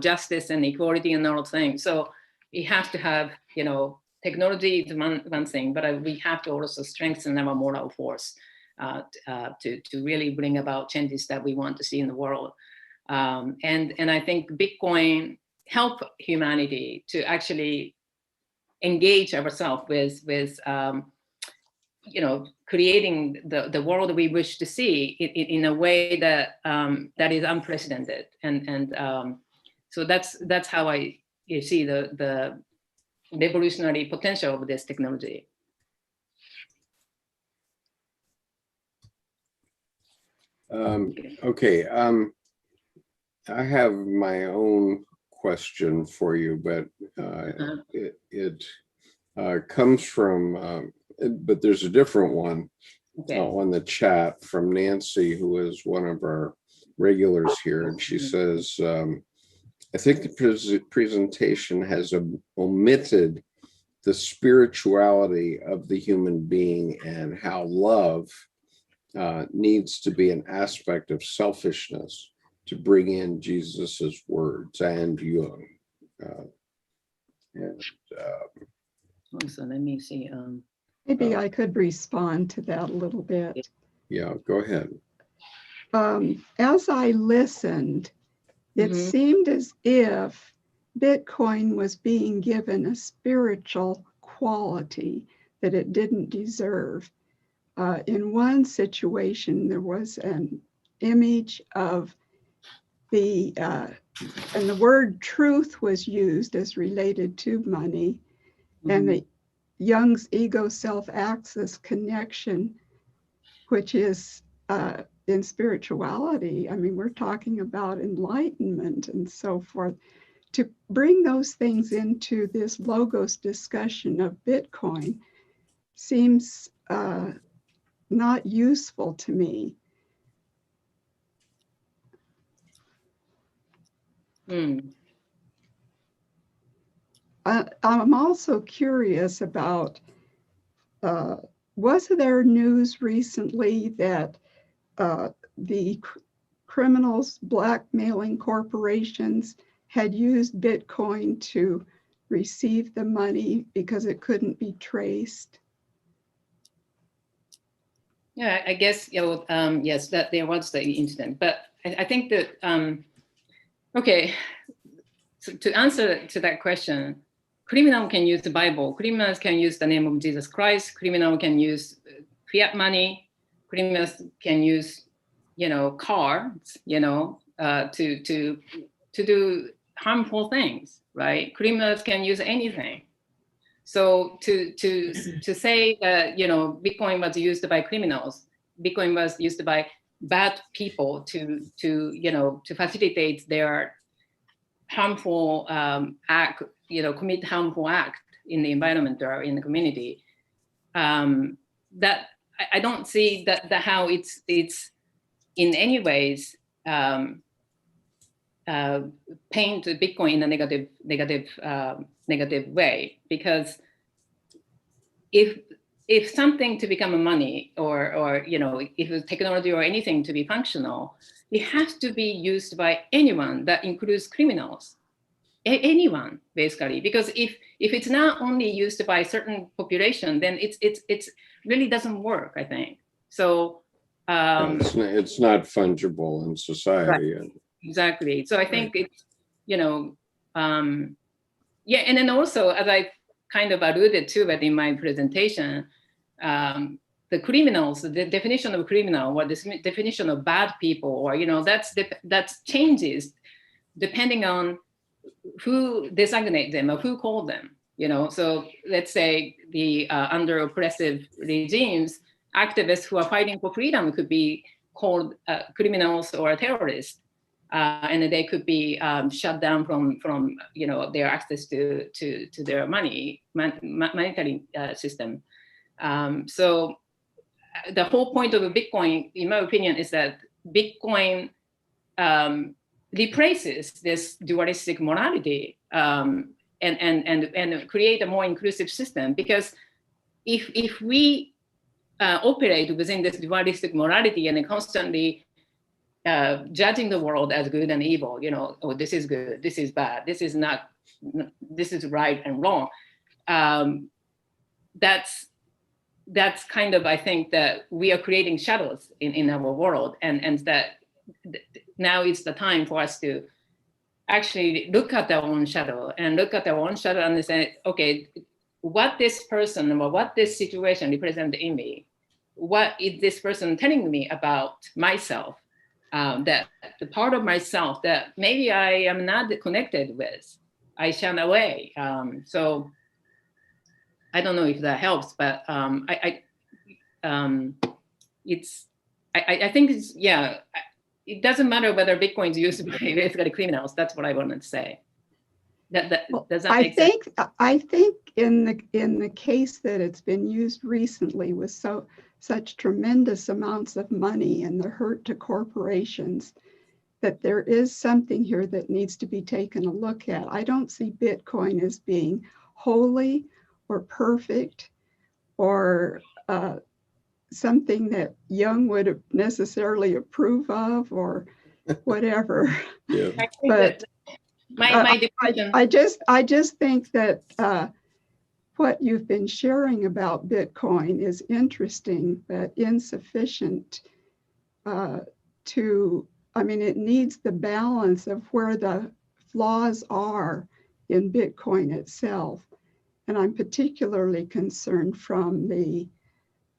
justice and equality and all things. So we have to have, you know, technology is one thing, but we have to also strengthen our moral force. To really bring about changes that we want to see in the world. And I think Bitcoin help humanity to actually engage ourselves with you know, creating the world we wish to see in a way that that is unprecedented. And so that's how I see the revolutionary potential of this technology. Okay, I have my own question for you, but it comes from, but there's a different one on the chat from Nancy, who is one of our regulars here, and she says, I think the presentation has omitted the spirituality of the human being and how love needs to be an aspect of selfishness to bring in Jesus's words and Jung. So let me see. Maybe I could respond to that a little bit. Yeah, go ahead. As I listened, it seemed as if Bitcoin was being given a spiritual quality that it didn't deserve. in one situation, there was an image of and the word truth was used as related to money, and the Jung's ego self-axis connection, which is in spirituality. I mean, we're talking about enlightenment and so forth. To bring those things into this logos discussion of Bitcoin seems not useful to me. I'm also curious about, was there news recently that the criminals blackmailing corporations had used Bitcoin to receive the money because it couldn't be traced? Yeah, I guess, yes, that there was the incident, but I think that, okay, so to answer to that question, criminal can use the Bible, criminals can use the name of Jesus Christ, criminal can use fiat money, criminals can use, cards, to do harmful things, right? Criminals can use anything. So to say that, Bitcoin was used by criminals, Bitcoin was used by bad people to facilitate their harmful act, commit harmful act in the environment or in the community. That I don't see that how it's in any ways paint Bitcoin in a negative way, because if something to become a money or if technology or anything to be functional, it has to be used by anyone. That includes criminals, anyone basically, because if it's not only used by a certain population, then it's really doesn't work, I think. So it's not fungible in society. Right. Exactly. So I think it's, yeah, and then also, as I kind of alluded to it in my presentation, the criminals, the definition of criminal, or the definition of bad people, or that changes depending on who designate them or who call them. So let's say the under oppressive regimes, activists who are fighting for freedom could be called criminals or terrorists. And they could be shut down from their access to their monetary system. So the whole point of Bitcoin, in my opinion, is that Bitcoin replaces this dualistic morality and create a more inclusive system. Because if we operate within this dualistic morality and constantly judging the world as good and evil, oh, this is good, this is bad, this is not, this is right and wrong. That's kind of, I think that we are creating shadows in our world, and that now is the time for us to actually look at our own shadow and say, okay, what this person or what this situation represents in me, what is this person telling me about myself? That the part of myself that maybe I am not connected with, I shun away. So I don't know if that helps, but I think it's, yeah, it doesn't matter whether Bitcoin is used by basically criminals. That's what I wanted to say. Does that make sense? I think in the case that it's been used recently with such tremendous amounts of money and the hurt to corporations, that there is something here that needs to be taken a look at. I don't see Bitcoin as being holy or perfect or something that Jung would necessarily approve of or whatever. Yeah. But my definition. I just think that what you've been sharing about Bitcoin is interesting, but insufficient it needs the balance of where the flaws are in Bitcoin itself. And I'm particularly concerned from the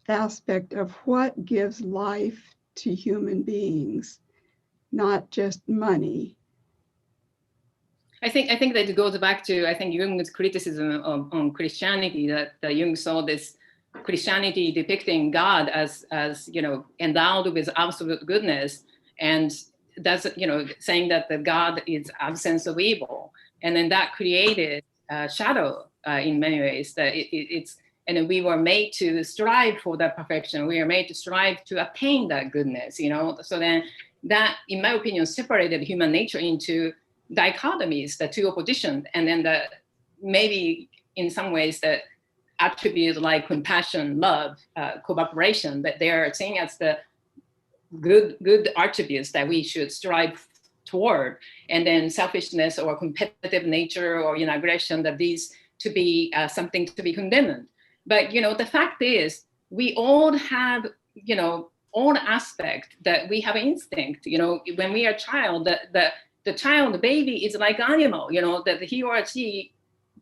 aspect of what gives life to human beings, not just money. I think that it goes back to, I think, Jung's criticism on Christianity, that Jung saw this Christianity depicting God as endowed with absolute goodness, and that's saying that the God is absence of evil, and then that created shadow in many ways. That it's and then we were made to strive for that perfection. We are made to strive to attain that goodness. So then that, in my opinion, separated human nature into dichotomies, the two oppositions, and then maybe in some ways that attributes like compassion, love, cooperation, that they are seen as the good attributes that we should strive toward, and then selfishness or competitive nature or aggression, that these to be something to be condemned. But the fact is, we all have all aspect that we have instinct. When we are a child, the child, the baby is like animal, that he or she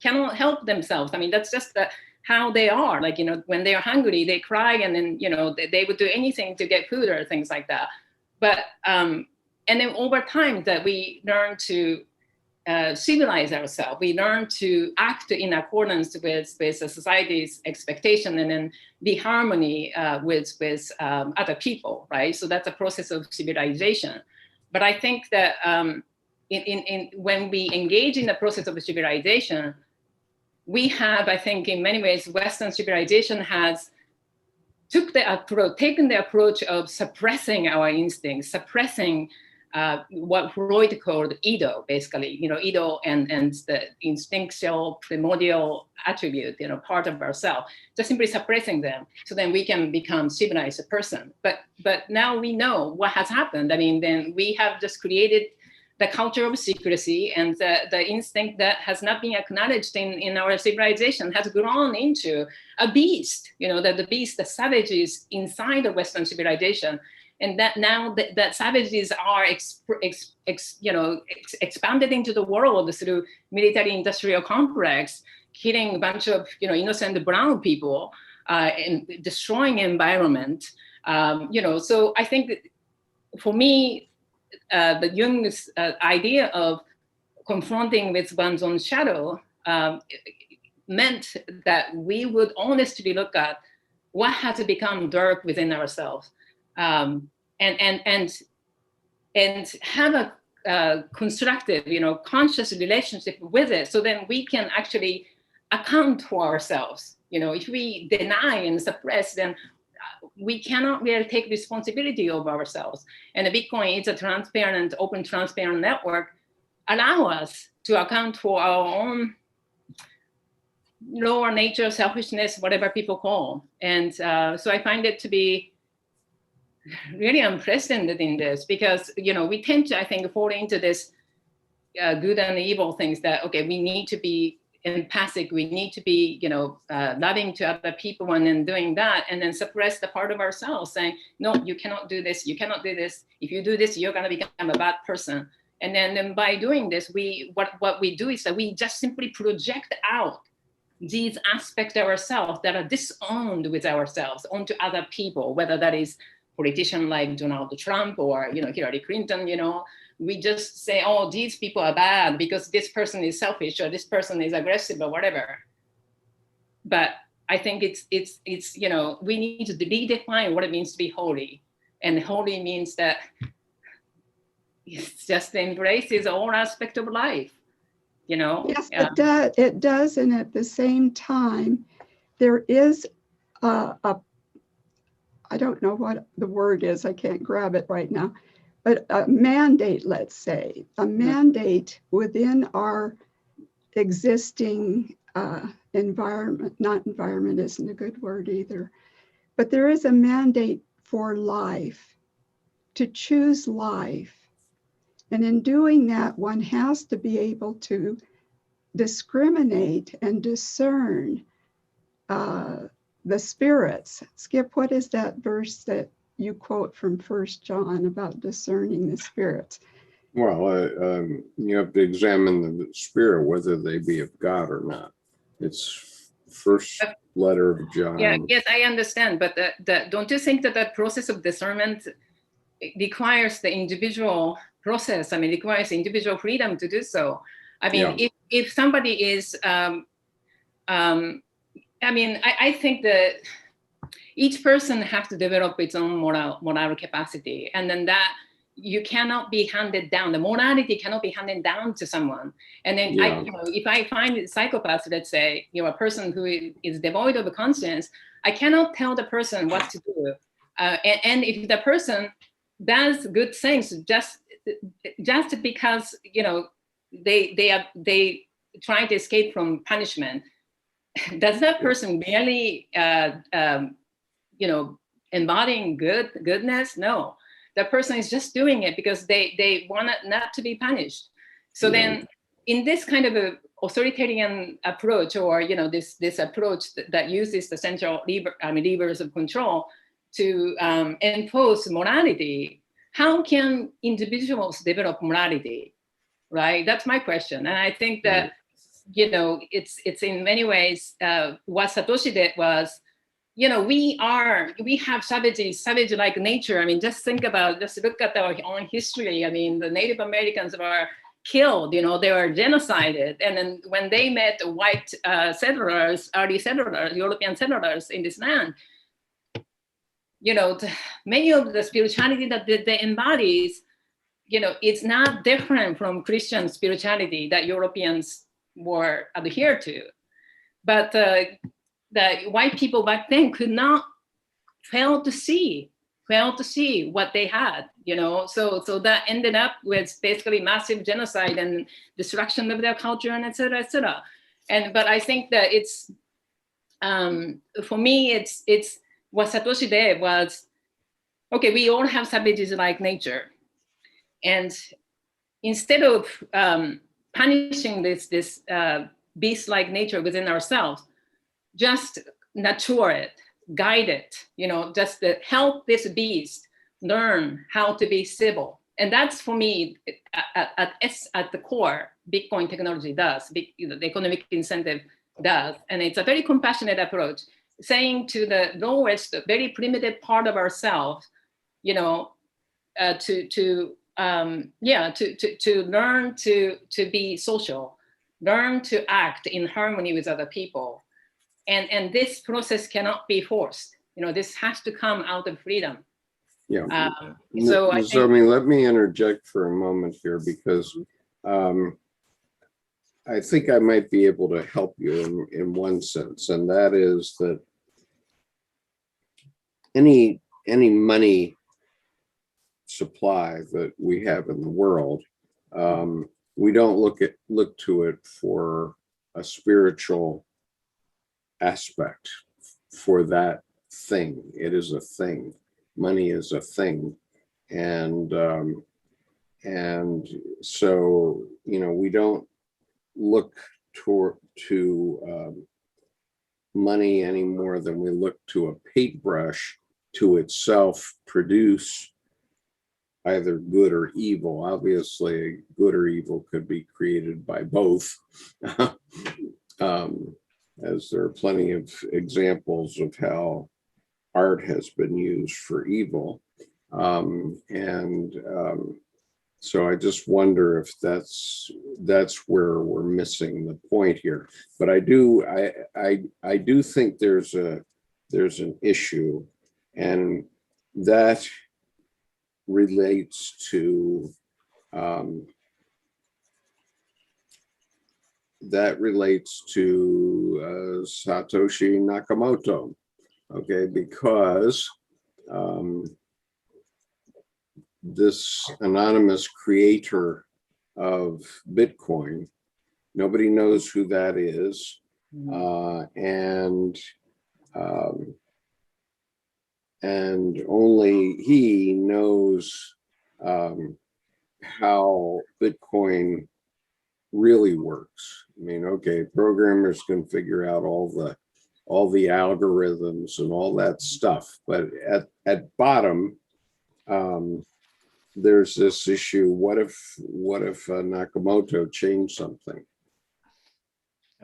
cannot help themselves. I mean, that's just how they are. Like, when they are hungry, they cry, and then, they would do anything to get food or things like that. But, and then over time that we learn to civilize ourselves, we learn to act in accordance with the society's expectation, and then be harmony with other people, right? So that's a process of civilization. But I think that when we engage in the process of civilization, we have, I think, in many ways, Western civilization has taken the approach of suppressing our instincts, suppressing what Freud called Ido, basically, Ido and the instinctual primordial attribute, part of ourselves, just simply suppressing them, so then we can become civilized person. But now we know what has happened. I mean, then we have just created the culture of secrecy, and the instinct that has not been acknowledged in our civilization has grown into a beast, the beast, the savages inside the Western civilization. And that now that savages are expanded into the world through military-industrial complex, killing a bunch of innocent brown people, and destroying environment. So I think that for me, the Jung's idea of confronting with one's own shadow meant that we would honestly look at what has become dark within ourselves. And have a constructive, conscious relationship with it, so then we can actually account for ourselves. If we deny and suppress, then we cannot really take responsibility of ourselves. And the Bitcoin is a transparent, open, transparent network, allow us to account for our own lower nature, selfishness, whatever people call. And so I find it to be really unprecedented in this, because we tend to, I think, fall into this good and evil things that, okay, we need to be empathic, we need to be loving to other people, and then doing that, and then suppress the part of ourselves saying, no, you cannot do this, you cannot do this, if you do this, you're going to become a bad person. And then by doing this, what we do is that we just simply project out these aspects of ourselves that are disowned with ourselves onto other people, whether that is politician like Donald Trump or Hillary Clinton. We just say, oh, these people are bad because this person is selfish or this person is aggressive or whatever. But I think it's we need to redefine what it means to be holy, and holy means that it just embraces all aspects of life. Yes, it does, and at the same time, there is I don't know what the word is, I can't grab it right now, but a mandate, let's say, a mandate within our existing environment, not environment isn't a good word either, but there is a mandate for life, to choose life. And in doing that, one has to be able to discriminate and discern the spirits. Skip, what is that verse that you quote from 1 John about discerning the spirits? Well, you have to examine the spirit, whether they be of God or not. It's first letter of John. Yeah, yes, I understand. But don't you think that that process of discernment requires the individual process? I mean, requires individual freedom to do so. I mean, Yeah. if somebody is, I mean, I think that each person has to develop its own moral capacity, and then that you cannot be handed down. The morality cannot be handed down to someone. And then Yeah. if I find a psychopath, let's say, a person who is devoid of a conscience, I cannot tell the person what to do. And if the person does good things just because they try to escape from punishment, does that person really embodying goodness? No, the person is just doing it because they want not to be punished. So then in this kind of a authoritarian approach, or this approach that uses the central levers of control to impose morality, how can individuals develop morality, right? That's my question. And I think that it's in many ways what Satoshi did was, we have savage-like nature. I mean, just look at our own history. I mean, the Native Americans were killed, they were genocided. And then when they met white settlers, early settlers, European settlers in this land, many of the spirituality that they embodies, it's not different from Christian spirituality that Europeans were adhered to. But the white people back then could not fail to see what they had, so that ended up with basically massive genocide and destruction of their culture, and et cetera, et cetera. But I think that it's, for me, it's what Satoshi did was, okay, we all have savages-like nature. And instead of punishing this beast-like nature within ourselves, just nurture it, guide it, just to help this beast learn how to be civil. And that's, for me, at the core, Bitcoin technology does, the economic incentive does. And it's a very compassionate approach, saying to the lowest, very primitive part of ourselves, to learn to be social, learn to act in harmony with other people. And this process cannot be forced. This has to come out of freedom. Yeah. So let me interject for a moment here, because I think I might be able to help you in one sense, and that is that any money supply that we have in the world, we don't look to it for a spiritual aspect for that thing. It is a thing. Money is a thing, and so we don't look to money any more than we look to a paintbrush to itself produce either good or evil. Obviously, good or evil could be created by both, as there are plenty of examples of how art has been used for evil. So I just wonder if that's where we're missing the point here. But I do think there's an issue, and that relates to Satoshi Nakamoto, okay, because this anonymous creator of Bitcoin, nobody knows who that is, and only he knows how Bitcoin really works. I mean, okay, programmers can figure out all the algorithms and all that stuff, but at bottom, there's this issue: what if Nakamoto changed something?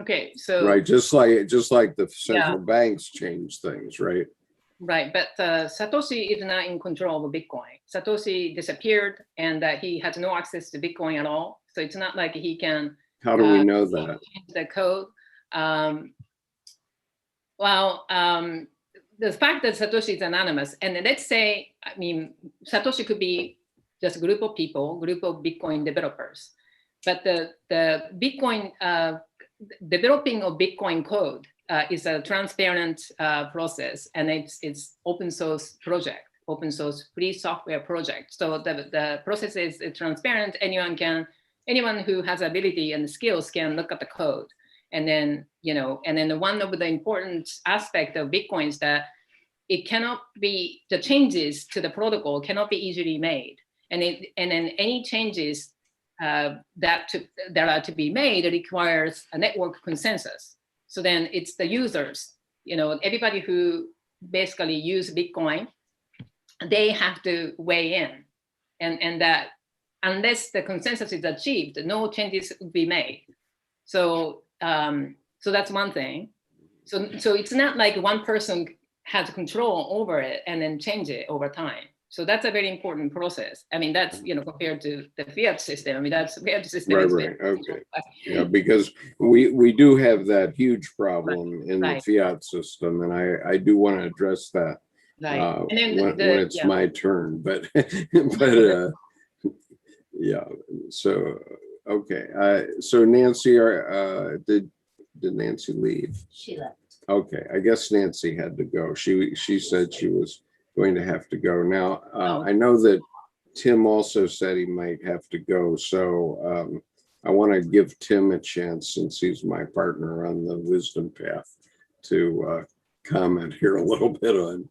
Okay, so right? Just like the central banks change things, right? right, but Satoshi is not in control of Bitcoin. Satoshi disappeared, and he has no access to Bitcoin at all. So it's not like he can How do we know that? change the code. The fact that Satoshi is anonymous, and let's say, I mean, Satoshi could be just a group of people, group of Bitcoin developers, but the Bitcoin developing of Bitcoin code is a transparent process, and it's open source project, open source free software project. So the process is transparent. Anyone who has ability and skills can look at the code. And then, one of the important aspect of Bitcoin is that it cannot be, the changes to the protocol cannot be easily made. And then any changes that are to be made requires a network consensus. So then it's the users, everybody who basically use Bitcoin, they have to weigh in. And that unless the consensus is achieved, no changes will be made. So that's one thing. So it's not like one person has control over it and then change it over time. So that's a very important process. I mean, that's, compared to the fiat system. I mean, that's fiat system. Right. Okay. Yeah, because we do have that huge problem in the fiat system, and I do want to address that and then when it's my turn. But yeah. So okay. So Nancy, did Nancy leave? She left. Okay, I guess Nancy had to go. She said she was going to have to go. Now, I know that Tim also said he might have to go. So I want to give Tim a chance, since he's my partner on the wisdom path, to comment here a little bit on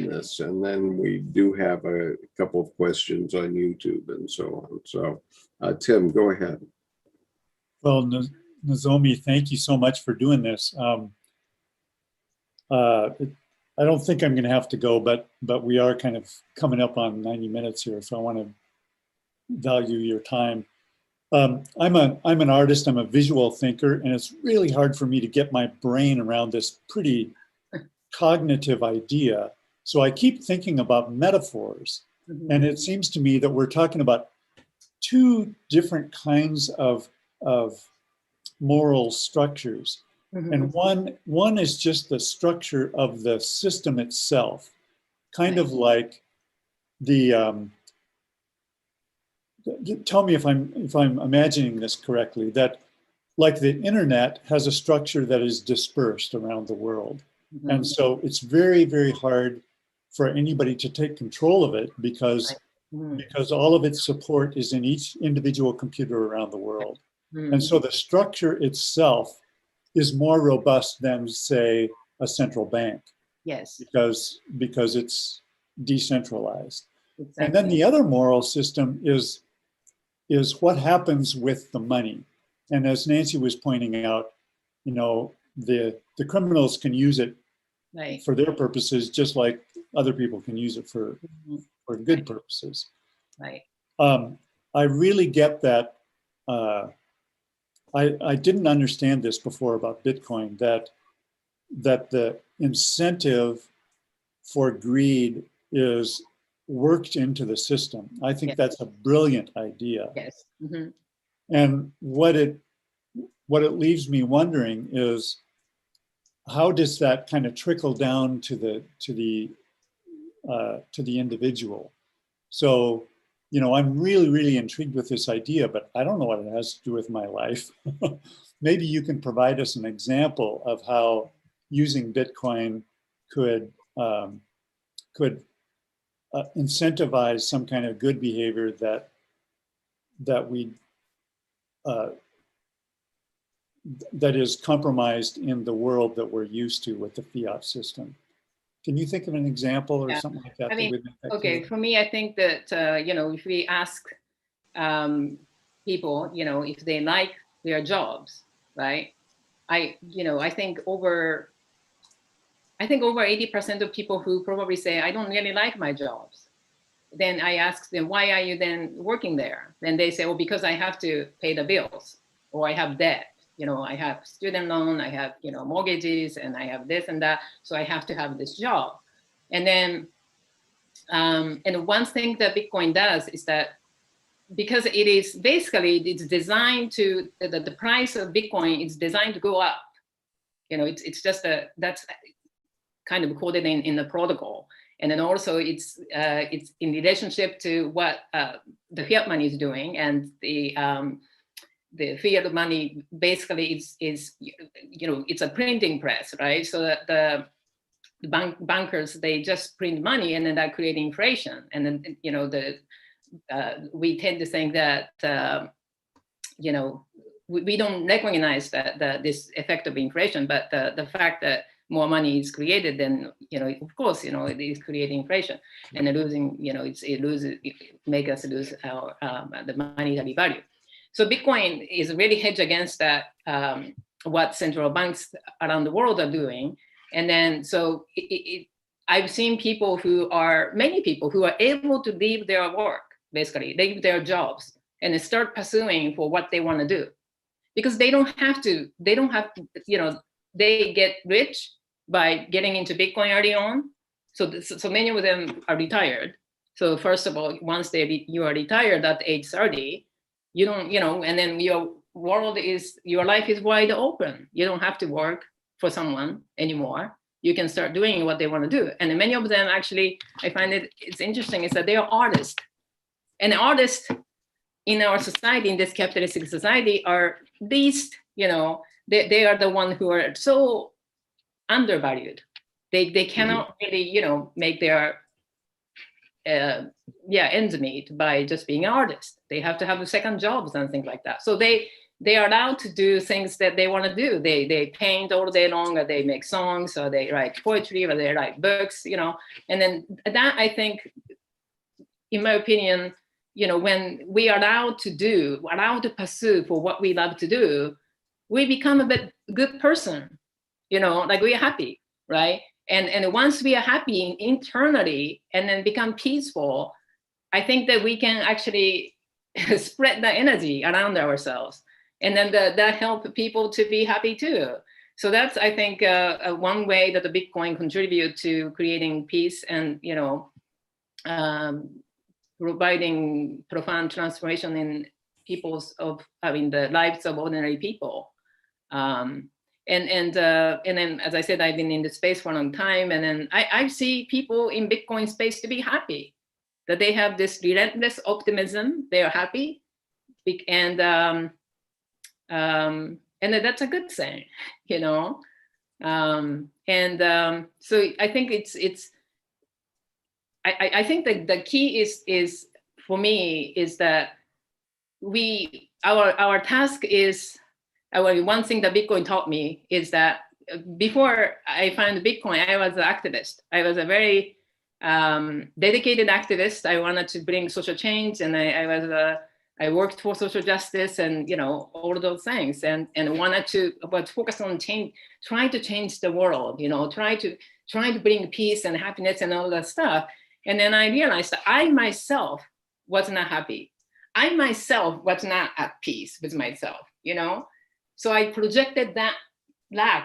this. And then we do have a couple of questions on YouTube and so on. So Tim, go ahead. Well, Nozomi, thank you so much for doing this. I don't think I'm going to have to go, but we are kind of coming up on 90 minutes here, so I want to value your time. I'm an artist. I'm a visual thinker, and it's really hard for me to get my brain around this pretty cognitive idea. So I keep thinking about metaphors, and it seems to me that we're talking about two different kinds of moral structures. And one is just the structure of the system itself, kind of like the. Tell me if I'm imagining this correctly. That, like the internet has a structure that is dispersed around the world, and so it's very, very hard for anybody to take control of it because all of its support is in each individual computer around the world, and so the structure itself is more robust than, say, a central bank. Yes. Because it's decentralized. Exactly. And then the other moral system is what happens with the money. And as Nancy was pointing out, the criminals can use it for their purposes, just like other people can use it for good purposes. Right. I really get that. I didn't understand this before about Bitcoin, that the incentive for greed is worked into the system. I think that's a brilliant idea. Yes. And what it leaves me wondering is, how does that kind of trickle down to the individual? So, I'm really, really intrigued with this idea, but I don't know what it has to do with my life. Maybe you can provide us an example of how using Bitcoin could incentivize some kind of good behavior that is compromised in the world that we're used to with the fiat system. Can you think of an example or something like that? I mean, okay, for me, I think that, if we ask people, if they like their jobs, right? I think over 80% of people who probably say, I don't really like my jobs. Then I ask them, why are you then working there? Then they say, well, because I have to pay the bills, or I have debt, I have student loan, I have, mortgages, and I have this and that. So I have to have this job. And then, and one thing that Bitcoin does is that because it is basically, it's designed to, the price of Bitcoin is designed to go up. It's just that's kind of coded in the protocol. And then also it's in relationship to what the fiat money is doing, and the fiat money basically is it's a printing press, right? So that the bankers, they just print money, and then that creates inflation. And then we tend to think that we don't recognize that this effect of inflation, but the fact that more money is created, then of course it is creating inflation, and losing it make us lose our the monetary value. So Bitcoin is really hedged against that, what central banks around the world are doing. And then so I've seen many people who are able to leave their work, basically leave their jobs, and start pursuing for what they want to do, because they don't have to, they get rich by getting into Bitcoin early on. So many of them are retired. So first of all, once you are retired at age 30, you don't, and then your life is wide open. You don't have to work for someone anymore. You can start doing what they want to do. And many of them actually, I find it's interesting, is that they are artists. And artists in our society, in this capitalistic society, are least, they are the ones who are so undervalued. They cannot really, make their ends meet by just being artists. They have to have second jobs and things like that. So they are allowed to do things that they want to do. They paint all day long, or they make songs, or they write poetry, or they write books, and then that, I think, in my opinion, when we are allowed to pursue for what we love to do, we become a good person, like we are happy, right? And once we are happy internally and then become peaceful, I think that we can actually spread the energy around ourselves. And then that help people to be happy too. So that's, I think, one way that the Bitcoin contribute to creating peace and, providing profound transformation in the lives of ordinary people. And then, as I said, I've been in the space for a long time, and then I see people in Bitcoin space to be happy, that they have this relentless optimism. They are happy, and that's a good thing, so I think I think that the key is for me is that our task is. One thing that Bitcoin taught me is that before I found Bitcoin, I was an activist. I was a very dedicated activist. I wanted to bring social change, and I worked for social justice, and all of those things, and wanted to focus on trying to change the world. Trying to bring peace and happiness and all that stuff. And then I realized that I myself was not happy. I myself was not at peace with myself. So I projected that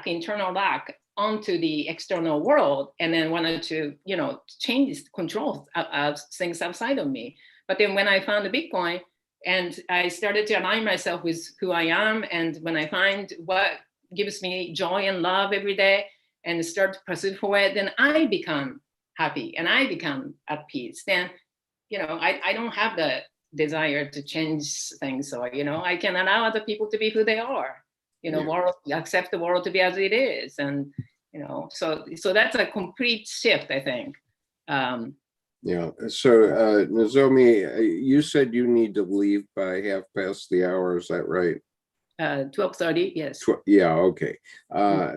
internal lack onto the external world, and then wanted to, change, control things outside of me. But then when I found the Bitcoin, and I started to align myself with who I am, and when I find what gives me joy and love every day, and start to pursue for it, then I become happy and I become at peace. Then, I don't have the desire to change things, or I can allow other people to be who they are. World, accept the world to be as it is, and so that's a complete shift, I think. So Nozomi, you said you need to leave by 1:30 hour. Is that right? 12:30. Yes. Yeah. Okay.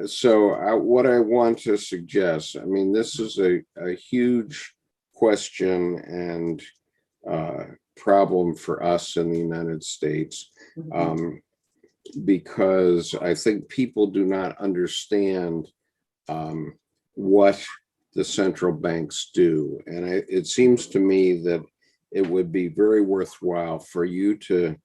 So what I want to suggest, this is a huge question and problem for us in the United States. Because I think people do not understand what the central banks do. And it seems to me that it would be very worthwhile for you to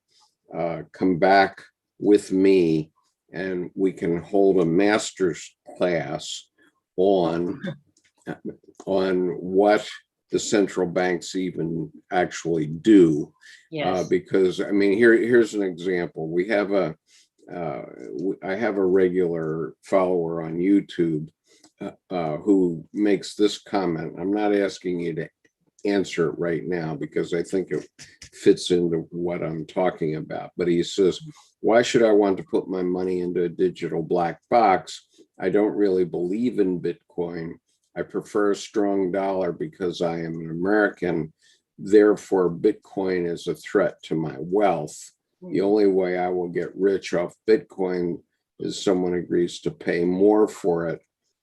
come back with me and we can hold a master's class on what the central banks even actually do. Yes. Because I mean, here's an example. We have I have a regular follower on YouTube who makes this comment. I'm not asking you to answer it right now because I think it fits into what I'm talking about. But he says, why should I want to put my money into a digital black box? I don't really believe in Bitcoin. I prefer a strong dollar because I am an American. Therefore, Bitcoin is a threat to my wealth. The only way I will get rich off Bitcoin is someone agrees to pay more for it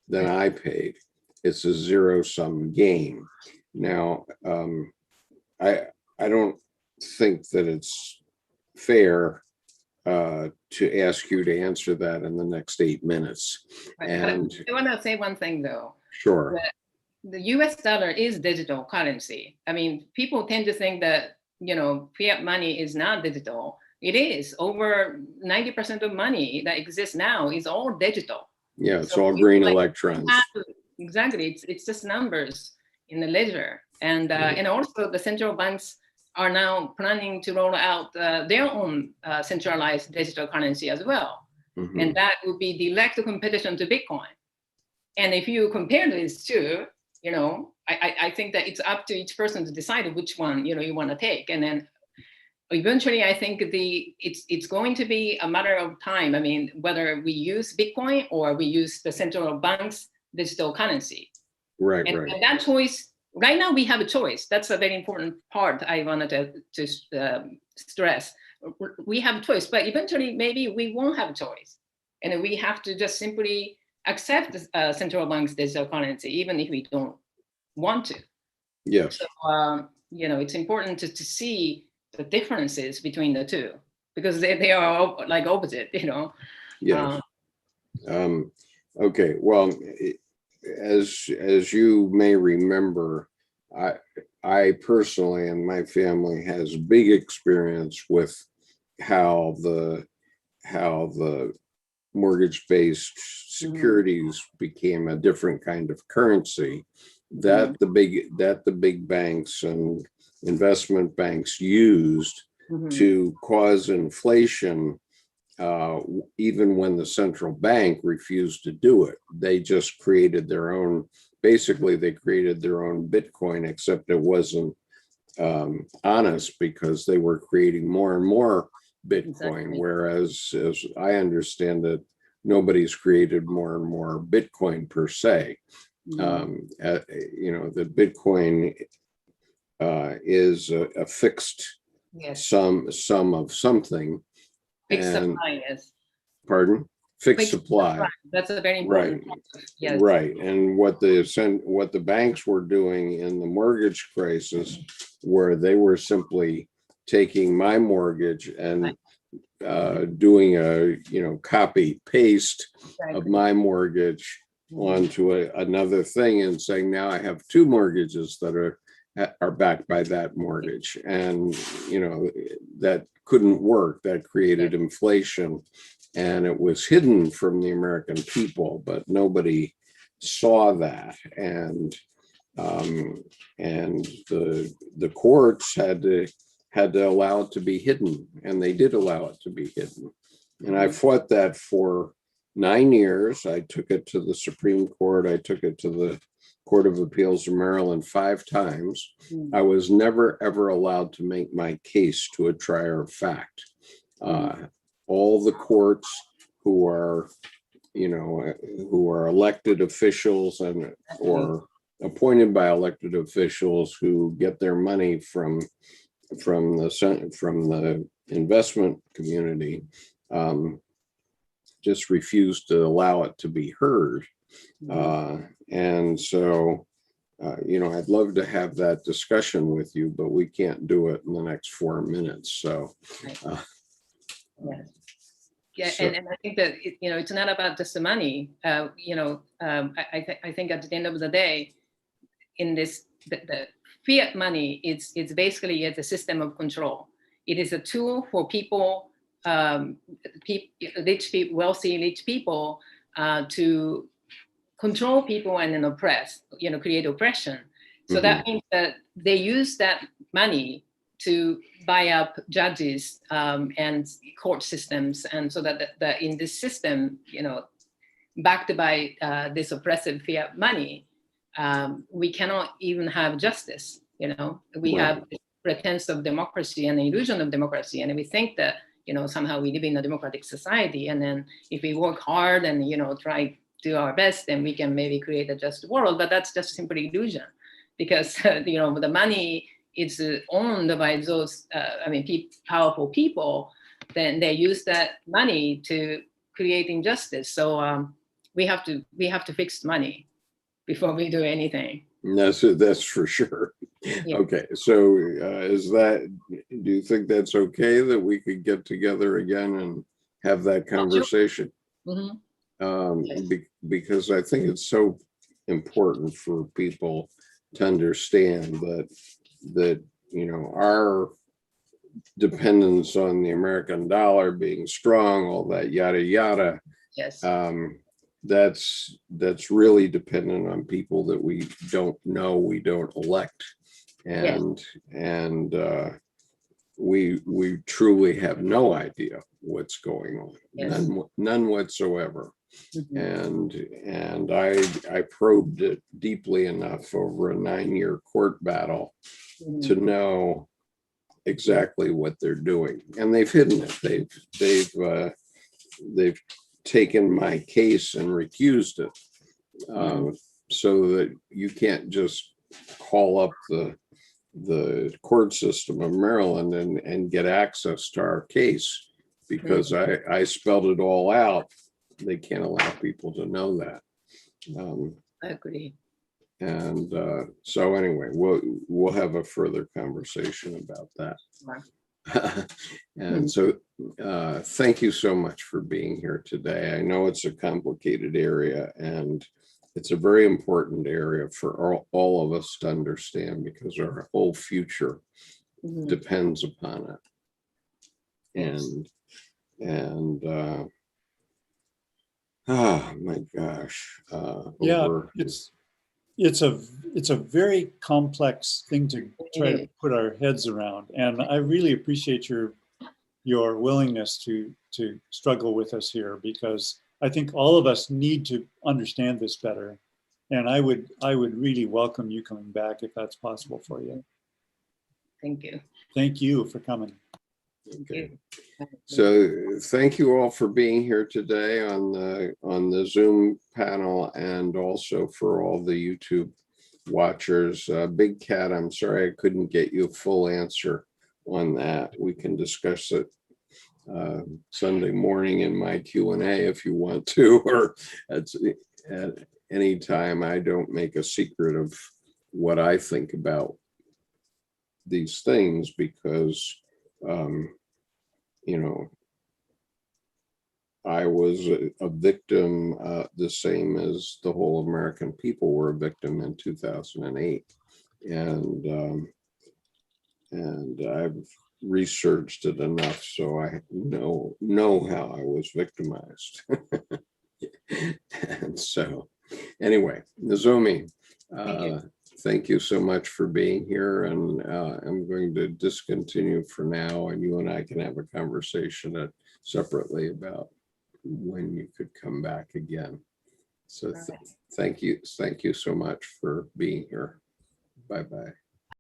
than I paid. It's a zero-sum game. Now, I don't think that it's fair to ask you to answer that in the next 8 minutes. And I want to say one thing though. sure. The US dollar is digital currency. I mean, people tend to think that, fiat money is not digital. It is. Over 90% of money that exists now is all digital. Yeah, it's all green electrons. Exactly. It's just numbers in the ledger. And also the central banks are now planning to roll out their own centralized digital currency as well. Mm-hmm. And that would be direct competition to Bitcoin. And if you compare these two, I think that it's up to each person to decide which one, you want to take. And then eventually, I think it's going to be a matter of time. I mean, whether we use Bitcoin or we use the central bank's digital currency. Right, and, right. And that choice, right now we have a choice. That's a very important part I wanted to stress. We have a choice, but eventually maybe we won't have a choice. And we have to just simply accept the central bank's digital currency, even if we don't want to. Yes. So, it's important to see the differences between the two because they are like opposite, Yes. Okay. Well, as you may remember, I personally and my family has big experience with how the mortgage-based securities became a different kind of currency that the big banks and investment banks used to cause inflation, even when the central bank refused to do it. They just created their own, basically they created their own Bitcoin, except it wasn't honest because they were creating more and more Bitcoin, exactly. Whereas, as I understand it, nobody's created more and more Bitcoin per se. The Bitcoin is a fixed sum of something. Fixed supply, yes. Pardon? Fixed supply. That's a very important right. Yes. Right. And what the banks were doing in the mortgage crisis, where they were simply taking my mortgage and doing a copy paste of my mortgage onto another thing and saying, now I have two mortgages that are backed by that mortgage, and that couldn't work. That created inflation, and it was hidden from the American people, but nobody saw that, and the courts had to allow it to be hidden, and they did allow it to be hidden. And I fought that for 9 years. I took it to the Supreme Court. I took it to the Court of Appeals of Maryland 5 times. I was never, ever allowed to make my case to a trier of fact. All the courts who are elected officials or appointed by elected officials who get their money from the investment community, just refused to allow it to be heard. And so, I'd love to have that discussion with you, but we can't do it in the next 4 minutes. So, and I think that it's not about just the money. I think at the end of the day, in this, the fiat money, it's basically a system of control. It is a tool for people wealthy rich people to control people and then oppress, create oppression. So that means that they use that money to buy up judges and court systems, and so that in this system, backed by this oppressive fiat money, we cannot even have justice. We have this pretense of democracy and the illusion of democracy, and we think that somehow we live in a democratic society, and then if we work hard and try to do our best, then we can maybe create a just world. But that's just simply illusion, because the money is owned by those powerful people. Then they use that money to create injustice. So we have to fix money before we do anything. That's for sure. Yeah. Okay, so do you think that's okay that we could get together again and have that conversation? Because I think it's so important for people to understand that our dependence on the American dollar being strong, all that yada yada. Yes. That's really dependent on people that we don't know, we don't elect, and we truly have no idea what's going on. Yes. None whatsoever. And I probed it deeply enough over a 9-year court battle to know exactly what they're doing, and they've hidden it. They've taken my case and recused it, so that you can't just call up the court system of Maryland and get access to our case, because I spelled it all out. They can't allow people to know that. I agree. And so anyway, we'll have a further conversation about that. And so thank you so much for being here today. I know it's a complicated area, and it's a very important area for all of us to understand, because our whole future depends upon it. And oh my gosh. It's a very complex thing to try to put our heads around, and I really appreciate your willingness to struggle with us here, because I think all of us need to understand this better, and I would really welcome you coming back if that's possible for you. Thank you. Thank you for coming. Okay. So thank you all for being here today on the Zoom panel, and also for all the YouTube watchers. Big Cat, I'm sorry I couldn't get you a full answer on that. We can discuss it Sunday morning in my Q&A if you want to, or at any time. I don't make a secret of what I think about these things, because I was a victim, the same as the whole American people were a victim in 2008, and I've researched it enough so I know how I was victimized. And so, anyway, Nozomi, thank you so much for being here, and I'm going to discontinue for now, and you and I can have a conversation separately about when you could come back again. So thank you so much for being here. Bye-bye.